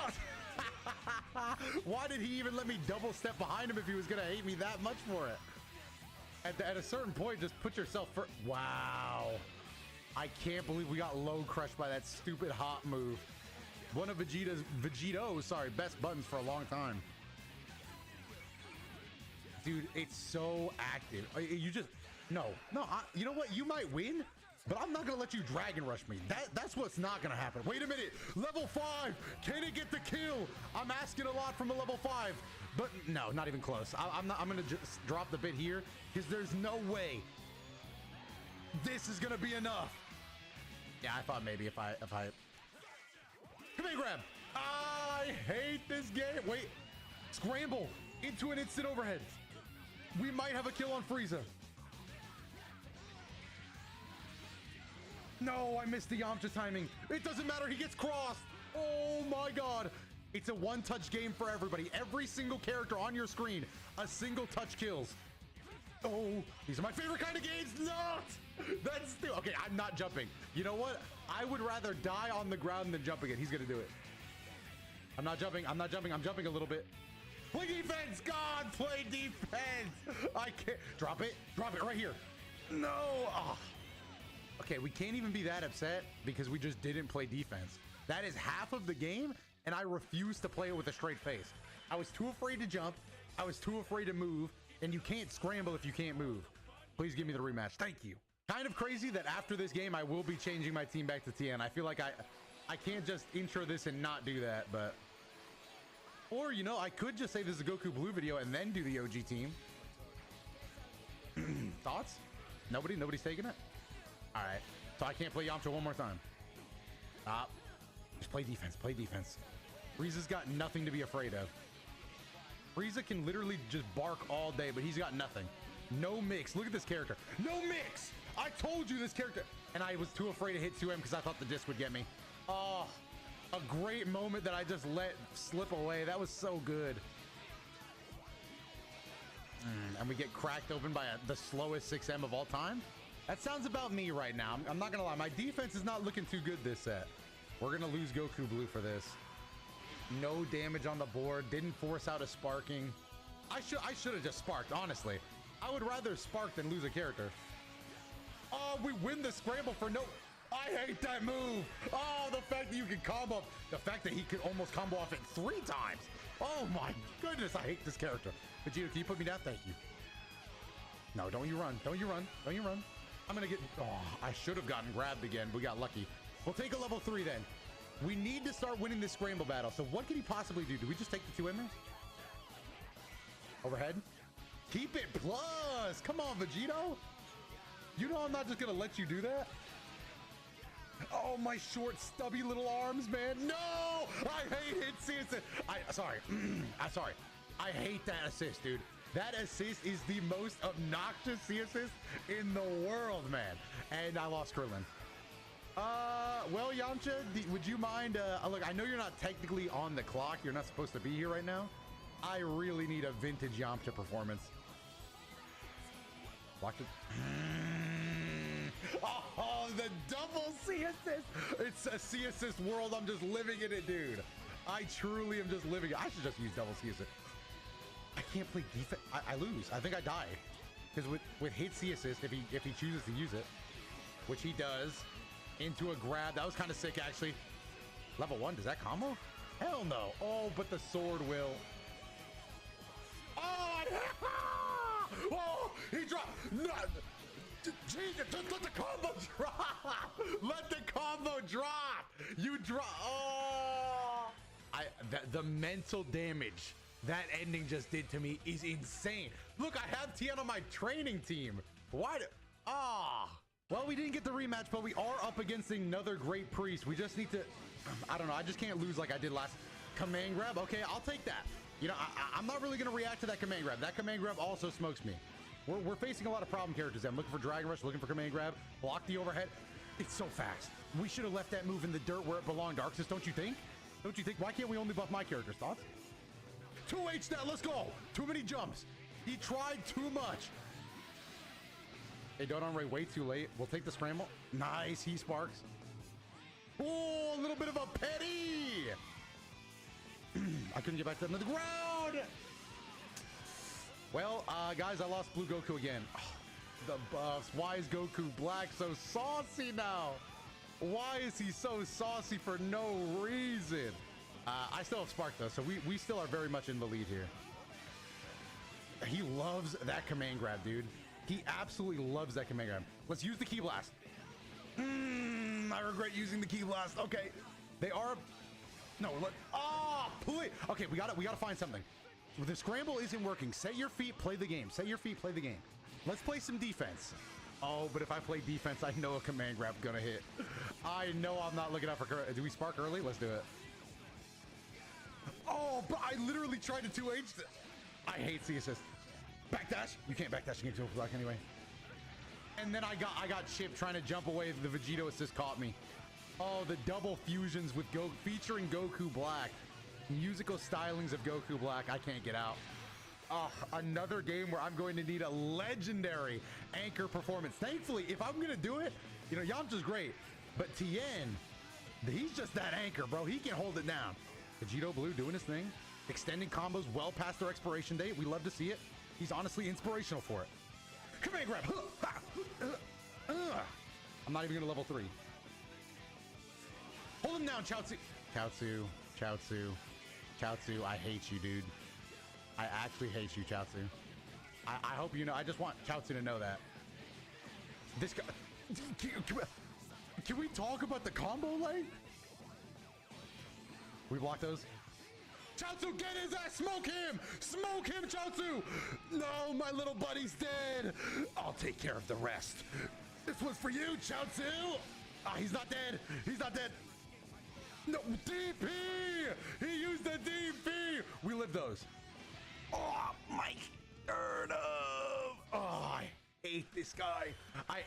Why did he even let me double step behind him if he was gonna hate me that much for it? At a certain point, just put yourself first. Wow. I can't believe we got low crushed by that stupid hot move. One of Vegeto's best buttons for a long time. Dude, it's so active. You just, no, you know what? You might win, but I'm not gonna let you dragon rush me. That's what's not gonna happen. Wait a minute, level 5, can it get the kill? I'm asking a lot from a level 5, but no, not even close. I'm gonna just drop the bit here because there's no way this is gonna be enough. Yeah, I thought maybe if I come here, grab. I hate this game. Wait, scramble into an instant overhead. We might have a kill on Frieza. No, I missed the Yamcha timing. It doesn't matter, he gets crossed. Oh my god. It's a one-touch game for everybody. Every single character on your screen, a single touch kills. Oh, these are my favorite kind of games. Not. That's still okay. I'm not jumping. You know what? I would rather die on the ground than jumping it. He's gonna do it. I'm not jumping. I'm jumping a little bit. Play defense, God, play defense. I can't drop it right here. No. Oh. Okay, we can't even be that upset because we just didn't play defense. That is half of the game, and I refuse to play it with a straight face. I was too afraid to jump. I was too afraid to move, and you can't scramble if you can't move. Please give me the rematch. Thank you. Kind of crazy that after this game, I will be changing my team back to Tien. I feel like I can't just intro this and not do that, but Or, you know, I could just say this is a Goku Blue video and then do the OG team. Thoughts? Nobody's taking it? All right. So I can't play Yamcha one more time. Just play defense. Play defense. Frieza's got nothing to be afraid of. Frieza can literally just bark all day, but he's got nothing. No mix. Look at this character. No mix. I told you this character. And I was too afraid to hit 2M because I thought the disc would get me. Oh, a great moment that I just let slip away. That was so good. And we get cracked open by the slowest 6M of all time. That sounds about me right now. I'm not going to lie. My defense is not looking too good this set. We're going to lose Goku Blue for this. No damage on the board. Didn't force out a sparking. I should have just sparked, honestly. I would rather spark than lose a character. Oh, we win the scramble for no... I hate that move. Oh, the fact that you can combo... The fact that he could almost combo off it 3 times. Oh my goodness, I hate this character. Vegeta, can you put me down? Thank you. No, don't you run. Don't you run. Don't you run. I'm going to get... Oh, I should have gotten grabbed again. We got lucky. We'll take a level 3 then. We need to start winning this scramble battle. So what could he possibly do? Do we just take the 2 in there? Overhead? Keep it plus. Come on, Vegito. You know I'm not just going to let you do that. Oh, my short, stubby little arms, man. No! I hate it. Assist. Sorry. I'm sorry. I hate that assist, dude. That assist is the most obnoxious C assist in the world, man. And I lost Krillin. Well, Yamcha, would you mind, look, I know you're not technically on the clock. You're not supposed to be here right now. I really need a vintage Yamcha performance. Blocked it. Oh, the double C assist. It's a C assist world. I'm just living in it, dude. I truly am just living it. I should just use double C assist. I can't play defense. I lose. I think I die. Because with hit C assist, if he chooses to use it, which he does, into a grab. That was kind of sick, actually. Level 1, does that combo? Hell no. Oh, but the sword will. Oh, oh, he dropped. No. Jesus, just let the combo drop. Let the combo drop. You drop. Oh. The mental damage that ending just did to me is insane. Look, I have Tien on my training team. Why? Well, we didn't get the rematch, but we are up against another great priest. We just need to, I don't know, I just can't lose like I did last. Command grab, okay, I'll take that. You know, I'm not really going to react to that command grab. That command grab also smokes me. We're facing a lot of problem characters. I'm looking for Dragon Rush, looking for command grab, block the overhead. It's so fast. We should have left that move in the dirt where it belonged, Arxis, don't you think? Don't you think? Why can't we only buff my characters? Thoughts? 2H now, let's go. Too many jumps. He tried too much. Hey, Dodon Ray, way too late. We'll take the scramble. Nice, he sparks. Oh, a little bit of a petty. I couldn't get back to the ground. Well, guys, I lost Blue Goku again. Oh, the buffs. Why is Goku Black so saucy now? Why is he so saucy for no reason? I still have Spark, though, so we still are very much in the lead here. He loves that command grab, dude. He absolutely loves that command grab. Let's use the Ki Blast. I regret using the Ki Blast. Okay, they are. No, look. Oh, please. Okay, we gotta find something. The scramble isn't working. Set your feet, play the game. Set your feet, play the game. Let's play some defense. Oh, but if I play defense, I know a command grab gonna hit. I know I'm not looking out for. Do we spark early? Let's do it. Oh, but I literally tried to 2H. I hate C assist. Backdash? You can't backdash against Goku Black anyway. And then I got chipped trying to jump away. The Vegito assist caught me. Oh, the double fusions with featuring Goku Black. Musical stylings of Goku Black. I can't get out. Another game where I'm going to need a legendary anchor performance. Thankfully, if I'm going to do it, you know, Yamcha's great. But Tien, he's just that anchor, bro. He can hold it down. Vegito Blue doing his thing. Extending combos well past their expiration date. We love to see it. He's honestly inspirational for it. Command grab. I'm not even going to level 3. Hold him down, Chaozu. Chaozu, I hate you, dude. I actually hate you, Chaozu. I hope you know. I just want Chaozu to know that. This guy... Can we talk about the combo lane? We block those?
Chaozu, get his ass! Smoke him! Smoke him, Chaozu! No, my little buddy's dead. I'll take care of the rest. This one's for you, Chaozu! Ah, he's not dead. He's not dead. No, DP! He used the DP! We live those. Oh, my Ernov! Oh, I hate this guy.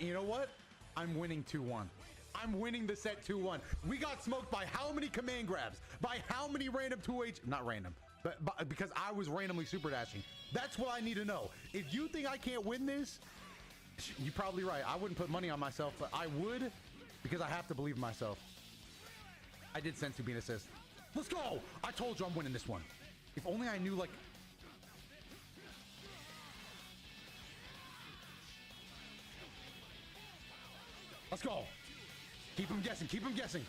You know what? I'm winning 2-1. I'm winning the set 2-1. We got smoked by how many command grabs? By how many random 2H? Not random, but because I was randomly super dashing. That's what I need to know. If you think I can't win this, you're probably right. I wouldn't put money on myself, but I would because I have to believe in myself. I did sense to be an assist. Let's go! I told you I'm winning this one. If only I knew, like... Let's go. Keep him guessing. Keep him guessing.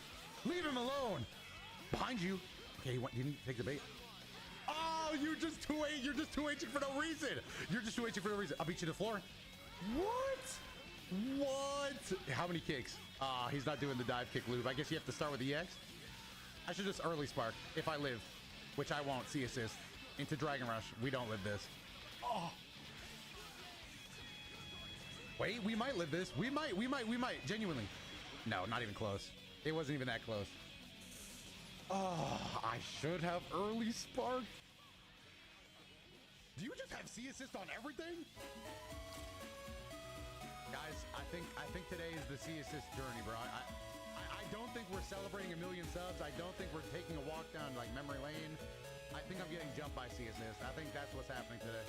Leave him alone. Behind you. Okay, you didn't take the bait. Oh, you're just 2-8. You're just 2Hing for no reason. You're just 2Hing for no reason. I'll beat you to the floor. What? What? How many kicks? He's not doing the dive kick loop. I guess you have to start with the EX. I should just early spark if I live, which I won't. See assist into Dragon Rush. We don't live this. Oh. Wait, we might live this. We might. Genuinely. No, not even close. It wasn't even that close. Oh, I should have early spark. Do you just have C assist on everything? Guys, I think today is the C assist journey, bro. I don't think we're celebrating 1 million subs. I don't think we're taking a walk down like memory lane. I think I'm getting jumped by C assist. I think that's what's happening today.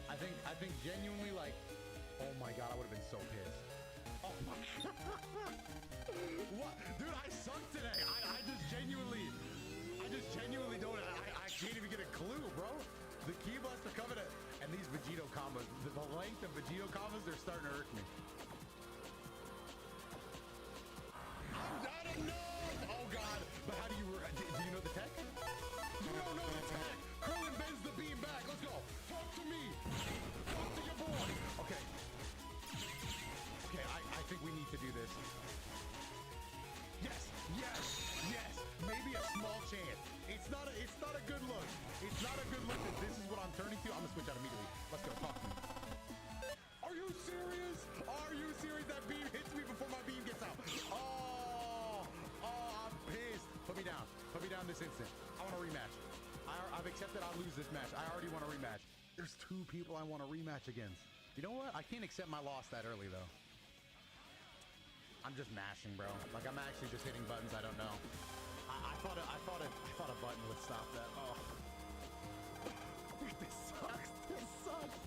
I think genuinely, like, oh my god, I would have been so pissed. Oh my god. What? Dude, I suck today. I just genuinely don't, I can't even get a clue, bro. The key busts are coming at, and these Vegito combos, the length of Vegito combos, they're starting to irk me. I'm not enough! Oh god, but how do you know the tech? You don't know the tech! Krillin bends the beam back, let's go! Talk to me! Talk to your boy! Okay. Okay, I think we need to do this. Yes! Yes! Yes! Maybe a small chance. It's not a good look. It's not a good look that this is what I'm turning to. I'm gonna switch out immediately. Let's go, talk to me. Are you serious? Are you serious? That beam hits me before my beam gets out. Oh, I'm pissed. Put me down. Put me down this instant. I want a rematch. I've accepted I'll lose this match. I already want a rematch. There's 2 people I want a rematch against. You know what? I can't accept my loss that early, though. I'm just mashing, bro. Like, I'm actually just hitting buttons I don't know. I thought a button would stop that. Oh. This sucks. This sucks.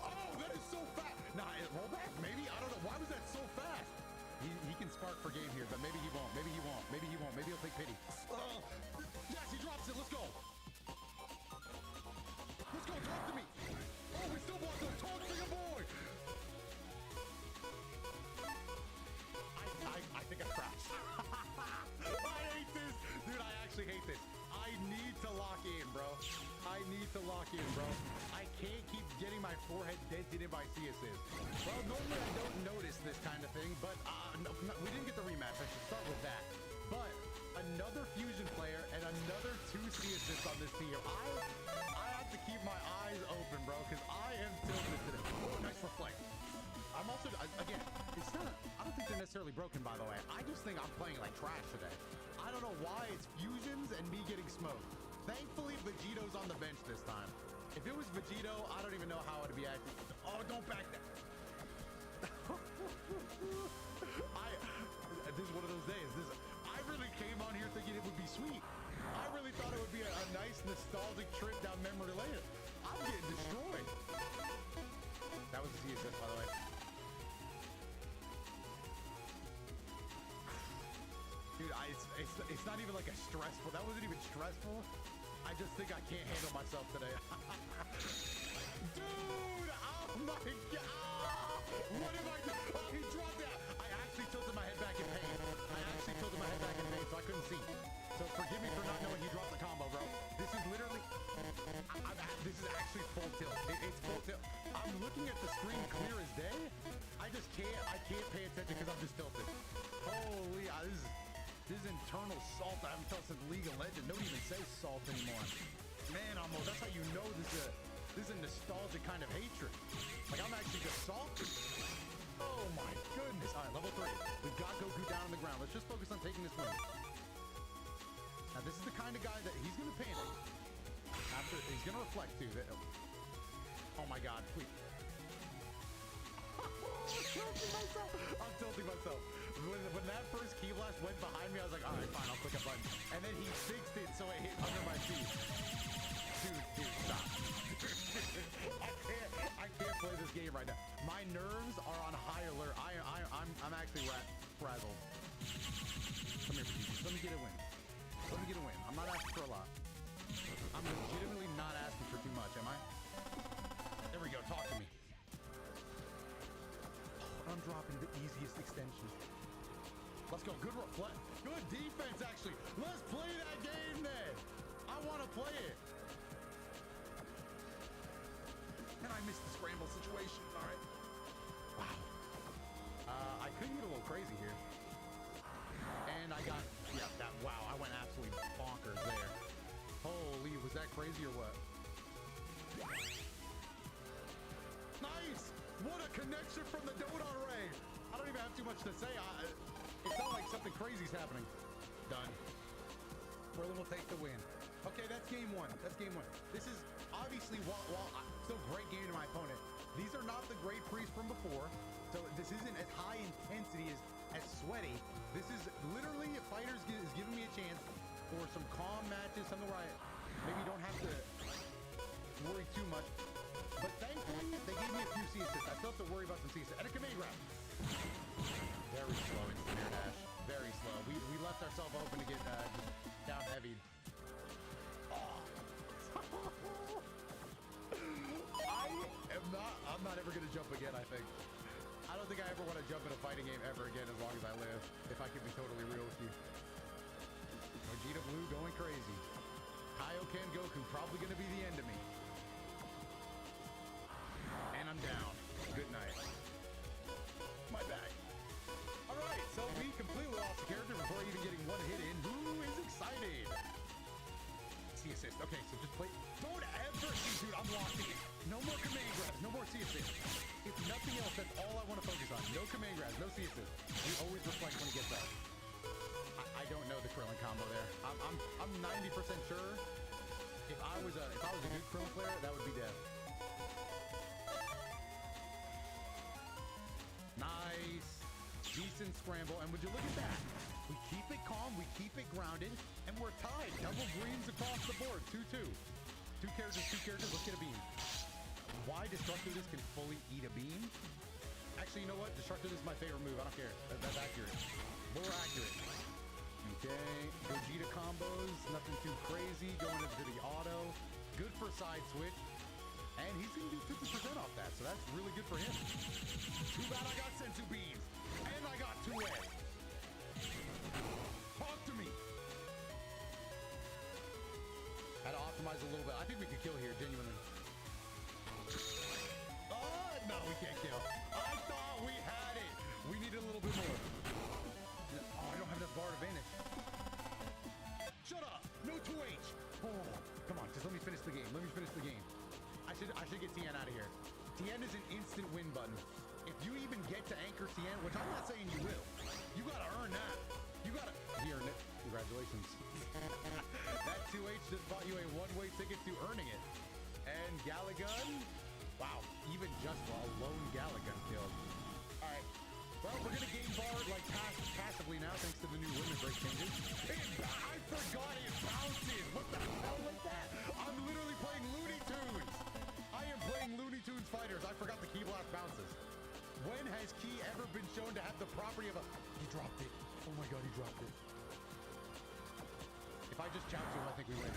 Oh, that is so fast. Nah, roll back, maybe? I don't know. Why was that so fast? He can spark for game here, but maybe he won't. Maybe he won't. Maybe he won't. Maybe he'll take pity. Yes, he drops it. Let's go. Let's go. Talk to me. Oh, we still want to talk to your boy. I think I crashed. I hate this. Dude, I actually hate this. I need to lock in, bro. I need to lock in, bro. I can't keep getting my forehead dented in by C assist. Well, normally I don't notice this kind of thing, but no, we didn't get the rematch. I should start with that. But another fusion player and another 2 C assists on this team. I have to keep my eyes open, bro, because I am tilted today. Oh, nice reflect. I'm also, again, it's not, I don't think they're necessarily broken, by the way. I just think I'm playing like trash today. I don't know why it's fusions and me getting smoked. Thankfully, Vegito's on the bench this time. If it was Vegito, I don't even know how it'd be acting. Oh, don't back that. This is one of those days. I really came on here thinking it would be sweet. I really thought it would be a nice nostalgic trip down memory lane. I'm getting destroyed. That was a C assist, by the way. Dude, it's not even like a stressful. That wasn't even stressful. I just think I can't handle myself today. Dude, oh my god. What am I doing? Oh, he dropped that. I actually tilted my head back in pain. So I couldn't see. So forgive me for not knowing he dropped the combo, bro. This is literally, this is actually full tilt. It's full tilt. I'm looking at the screen clear as day. I can't pay attention because I'm just tilted. Holy, this is internal salt
I haven't felt since League of Legends. Nobody even says salt anymore. Man, almost. That's how you know this is a nostalgic kind of hatred. Like, I'm actually just salty. Oh my goodness. All right, level 3. We've got Goku down on the ground. Let's just focus on taking this win. Now, this is the kind of guy that he's going to panic. After, he's going to reflect, too. Oh my God, please. I'm tilting myself. When that first key blast went behind me, I was like, all right, fine, I'll click a button. And then he fixed it so it hit under my feet. Dude, stop. I can't play this game right now. My nerves are on high alert. I'm actually frazzled. Come here, Pikachu. Let me get a win. Let me get a win. I'm not asking for a lot. I'm legitimately not asking for too much, am I? There we go. Talk to me. I'm dropping the easiest extension. Let's go. Good reflect. Good defense, actually. Let's play that game then. I want to play it. And I missed the scramble situation. All right. Wow. I could get a little crazy here. And I got, wow, I went absolutely bonkers there. Holy, was that crazy or what? Nice! What a connection from the Dodon Ray! I don't even have too much to say. It felt like something crazy's happening. Done. Krillin will take the win. Okay, that's game 1. That's game 1. This is obviously, while still great game to my opponent. These are not the great priests from before, so this isn't as high intensity as sweaty. This is literally fighters is giving me a chance for some calm matches, something where I maybe don't have to worry too much. But thankfully, they gave me a few C assists. I still have to worry about some C assists. And a command grab. Very slow in Spear Dash. Very slow. We left ourselves open to get down heavy. I'm not ever going to jump again, I think. I don't think I ever want to jump in a fighting game ever again as long as I live, if I can be totally real with you. Vegeta Blue going crazy. Kaioken Goku probably going to be the end of me. And I'm down. Good night. My bag. All right, so we completely lost the character before even getting one hit in. Who is excited? C assist. Okay, so just play. Don't ever see, dude. I'm locking it. No more command grabs. No more C assist. If nothing else, that's all I want to focus on. No command grabs. No C assist. He always reflects when he gets up. I don't know the Krillin combo there. I'm 90% sure. If I was a good Krillin player, that would be death. Nice. Decent scramble. And would you look at that? We keep it calm, we keep it grounded, and we're tied. Double greens across the board. 2-2. Two characters. Let's get a beam. Why Destructiveness can fully eat a beam? Actually, you know what? Destructiveness is my favorite move. I don't care. That's accurate. More accurate. Okay. Gogeta combos. Nothing too crazy. Going into the auto. Good for side switch. And he's going to do 50% off that, so that's really good for him. Too bad I got Senzu beams. And I got 2-edge. Talk to me. Had to optimize a little bit. I think we could kill here, genuinely. Oh, no, we can't kill. I thought we had it. We need a little bit more. Oh, I don't have enough bar advantage. Shut up. No 2H. Oh, come on. Just let me finish the game. I should get Tien out of here. Tien is an instant win button. If you even get to anchor Tien, which I'm not saying you will, you gotta earn that. He earned it. Congratulations. That 2H just bought you a one-way ticket to earning it. And Galagun, wow, even just a lone Galagun killed. All right. Well, we're gonna game bar like passively now thanks to the new limit break changes. I forgot it bounces. What the hell was that? I'm literally playing Looney Tunes. I am playing Looney Tunes Fighters. I forgot the Ki Blast bounces. When has Ki ever been shown to have the property of a... He dropped it. Oh my God, he dropped it. If I just chow to him, I think we win.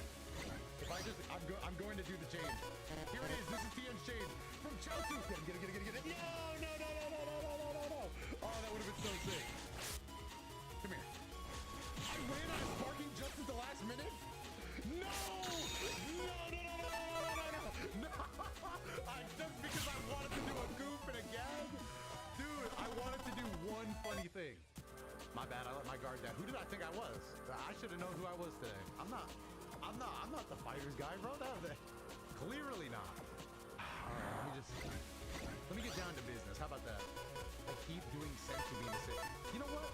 If I just... I'm going to do the change. Here it is. This is Tien's change. From Chaozu. Get it. No. Oh, that would have been so sick. Come here. I ran out of sparking just at the last minute? No! Just because I wanted to do a goof and a gag? Dude, I wanted to do one funny thing. My My bad. I let my guard down. Who did I think I was? I should have known who I was today. I'm not the fighters guy, bro. Clearly not. All right, let me get down to business. How about that? I keep doing sensu beam assist. You know what?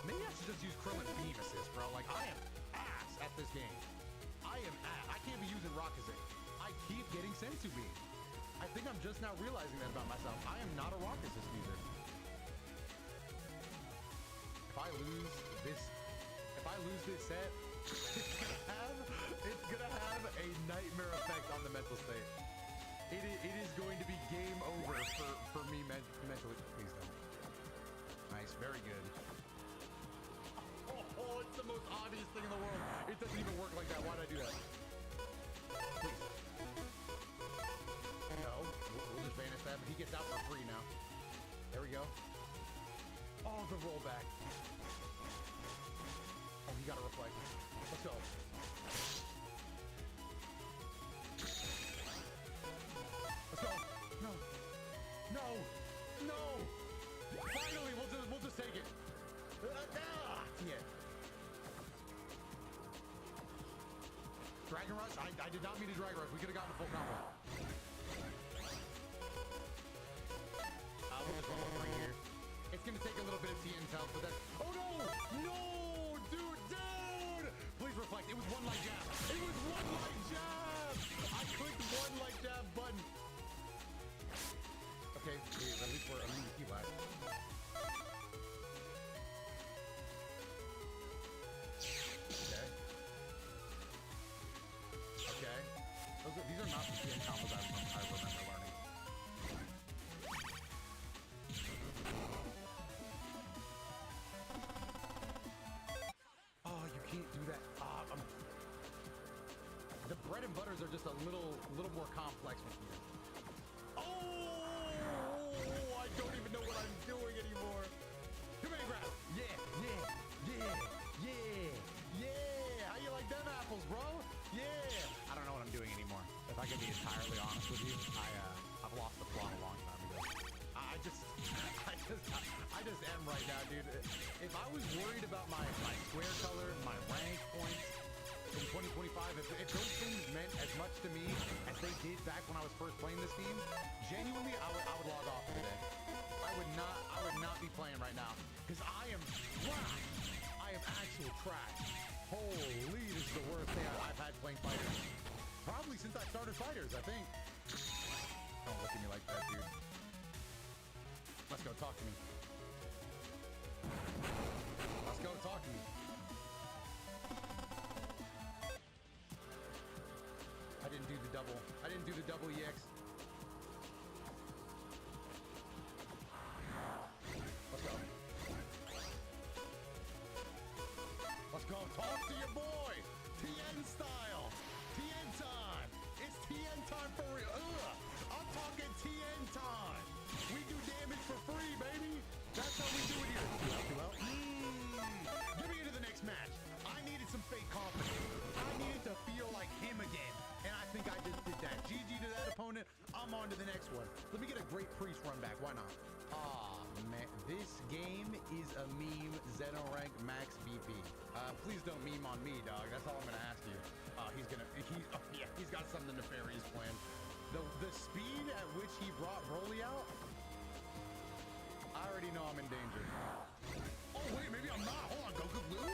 Maybe I should just use Krillin beam assist, bro. Like, I am ass at this game. I can't be using rock assist. I keep getting sensu beam. I think I'm just now realizing that about myself. I am not a rock assist user. If I lose this set, it's gonna have a nightmare effect on the mental state. It is going to be game over for me mentally. Please don't. Nice, very good. Oh, it's the most obvious thing in the world. It doesn't even work like that. Why did I do that? Please. No, we'll just banish that, but he gets out for free now. There we go. Oh, the rollback. Oh, he got a reflect. Let's go. Let's go. No. No. No. Finally, we'll just take it. Yeah. Dragon Rush? I did not mean to Dragon Rush. We could have gotten a full combo. We'll just roll over here. It's going to take a little bit of TN's health, but that's... Oh, no! No! Dude! Please reflect. It was one light jab. It was one light jab! I clicked one light jab button. Okay, at least we're immune to T-Lag. Okay. These are not the TN combos I remember learning. Oh, you can't do that. The bread and butters are just a little more complex with me. Oh, I don't even know what I'm doing anymore. Come here, grab. Yeah. How you like them apples, bro? Yeah. I don't know what I'm doing anymore. If I can be entirely honest with you, I've lost the plot a long time ago. I just am right now, dude. If I was worried about my square color, my rank points in 2025, if those things meant as much to me as they did back when I was first playing this game, genuinely, I would log off today. I would not be playing right now because I am trash. I am actual trash. Holy, this is the worst thing I've had playing fighters. Probably since I started fighters, I think. Don't look at me like that, dude. Let's go, talk to me. Let's go, talk to me. I didn't do the double EX. Let's go. Let's go, talk to your boy. TN style. TN time. It's TN time for real. I'm talking TN time. We do damage for free, baby. That's how we do it here. Get me into the next match. I needed some fake confidence. I needed to feel like him again. And I think I just did that. GG to that opponent. I'm on to the next one. Let me get a great priest run back. Why not? Man. This game is a meme. Zenorank Max VP. Please don't meme on me, dog. That's all I'm going to ask you. He's got something nefarious planned. The speed at which he brought Broly out, I already know I'm in danger. Oh, wait, maybe I'm not. Hold on, Goku Blue?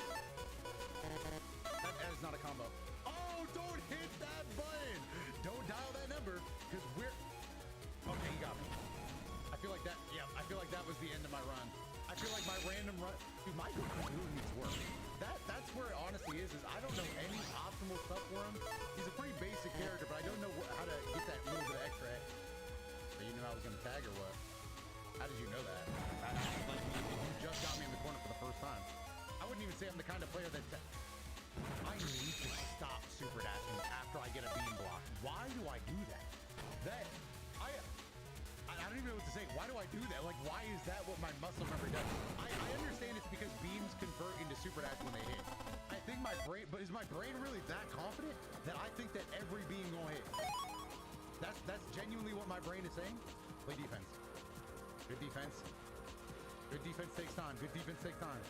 That is not a combo. Oh, don't hit that button. Don't dial that number, because we're... Okay, he got me. I feel like that was the end of my run. I feel like my random run... Dude, my Goku Blue needs work. That's where it honestly is I don't know any optimal stuff for him. He's a pretty basic character, but I don't know how to get that little bit of extra. So you knew I was going to tag or what? How did you know that? Like, you just got me in the corner for the first time. I wouldn't even say I'm the kind of player that... I need to stop super dashing after I get a beam block. Why do I do that? I don't even know what to say. Why do I do that? Like, why is that what my muscle memory does? I understand it's because beams convert into super dash when they hit. I think my brain... But is my brain really that confident that I think that every beam gonna hit? That's genuinely what my brain is saying? Play defense. Good defense. Good defense takes time. Good defense takes time.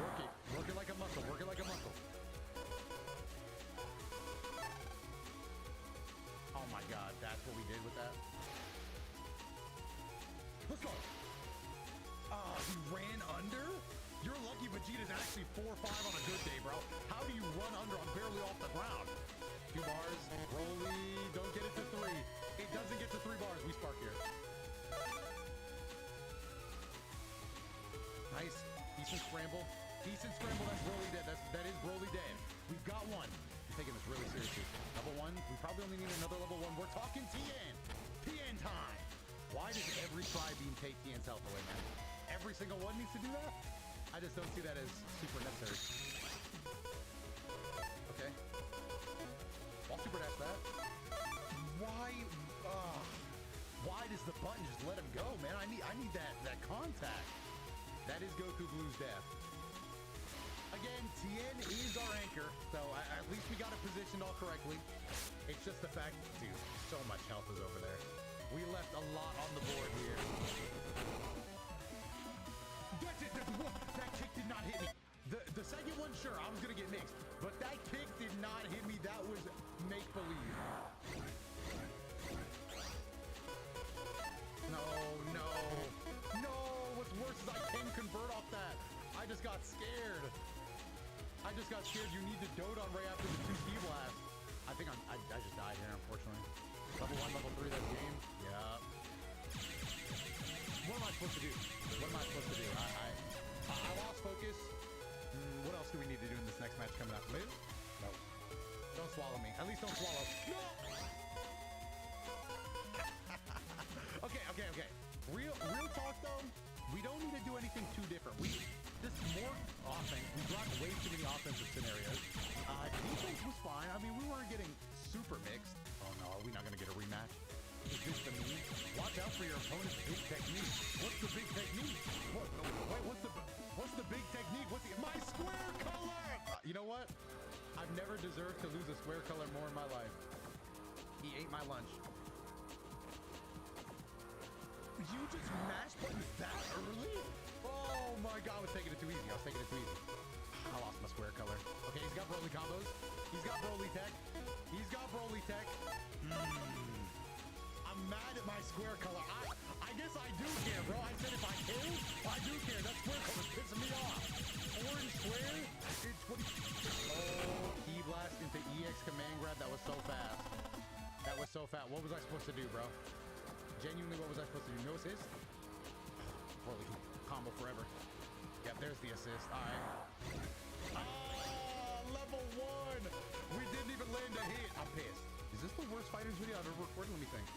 Work it like a muscle. Work it like a muscle. Oh my god, that's what we did with that. Let's go. Oh, he ran under? You're lucky Vegeta's actually 4-5 on a good day, bro. How do you run under? I'm barely off the ground. 2 bars. Broly, don't get it to 3. It doesn't get to 3 bars. We spark here. Nice. Decent scramble. Decent scramble. That's Broly dead. That is Broly dead. We've got one. I'm taking this really seriously. Level 1. We probably only need another level 1. We're talking Tien. Tien time. Why does every Tri-Beam take Tien's health away, man? Every single one needs to do that? I just don't see that as super necessary. Okay. I'll super dash that. Why does the button just let him go, man? I need that contact. That is Goku Blue's death. Again, Tien is our anchor, so at least we got it positioned all correctly. It's just the fact, dude, so much health is over there. We left a lot on the board here. That's it. That kick did not hit me. The second one, sure, I was going to get mixed. But that kick did not hit me. That was make-believe. No. What's worse is I can convert off that. I just got scared. You need to dote on right after the 2 key blast. I think I just died here, unfortunately. Level 1, level 3, that's game. Yeah. What am I supposed to do? I lost focus. What else do we need to do in this next match coming up? Live? No. Don't swallow me. At least don't swallow. No! Okay. Real talk, though, we don't need to do anything too different. Just more offense. We brought way too many offensive scenarios. Defense was fine. I mean, we weren't getting super mixed. Oh, no. Are we not going to get a rematch? Is this the meme? Watch out for your opponent's big technique. What's the big technique? What's the big technique? My square color! You know what? I've never deserved to lose a square color more in my life. He ate my lunch. You just mash buttons that early? Oh my god, I was taking it too easy. I lost my square color. Okay, he's got Broly combos. He's got Broly tech. I'm mad at my square color. I guess I do care, bro. I said if I kill, I do care. That square color's pissing me off. Orange square? It's 20. Oh, key blast into EX command grab. That was so fast. What was I supposed to do, bro? Genuinely, what was I supposed to do? No assist? Broly combo forever. Yep, there's the assist. All right. Level 1. We didn't even land a hit. I'm pissed. Is this the worst fighters video I've ever recorded? Let me think.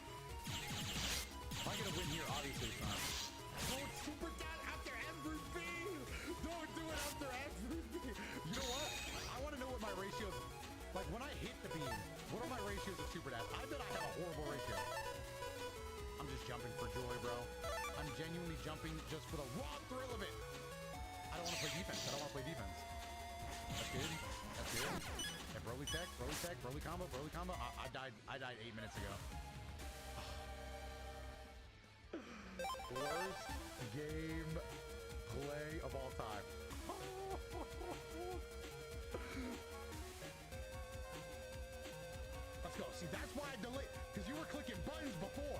Am I gonna win here? Obviously it's not. Don't super down after MVP. Don't do it after MVP. You know what? I want to know what my ratios. Like when I hit the beam, what are my ratios of super dash? I bet I have a horrible ratio. I'm just jumping for joy, bro. I'm genuinely jumping just for the raw thrill of it. I don't want to play defense. That's good. And Broly tech, Broly combo. I died 8 minutes ago. Worst game play of all time. Let's go. See, that's why I delayed. Because you were clicking buttons before.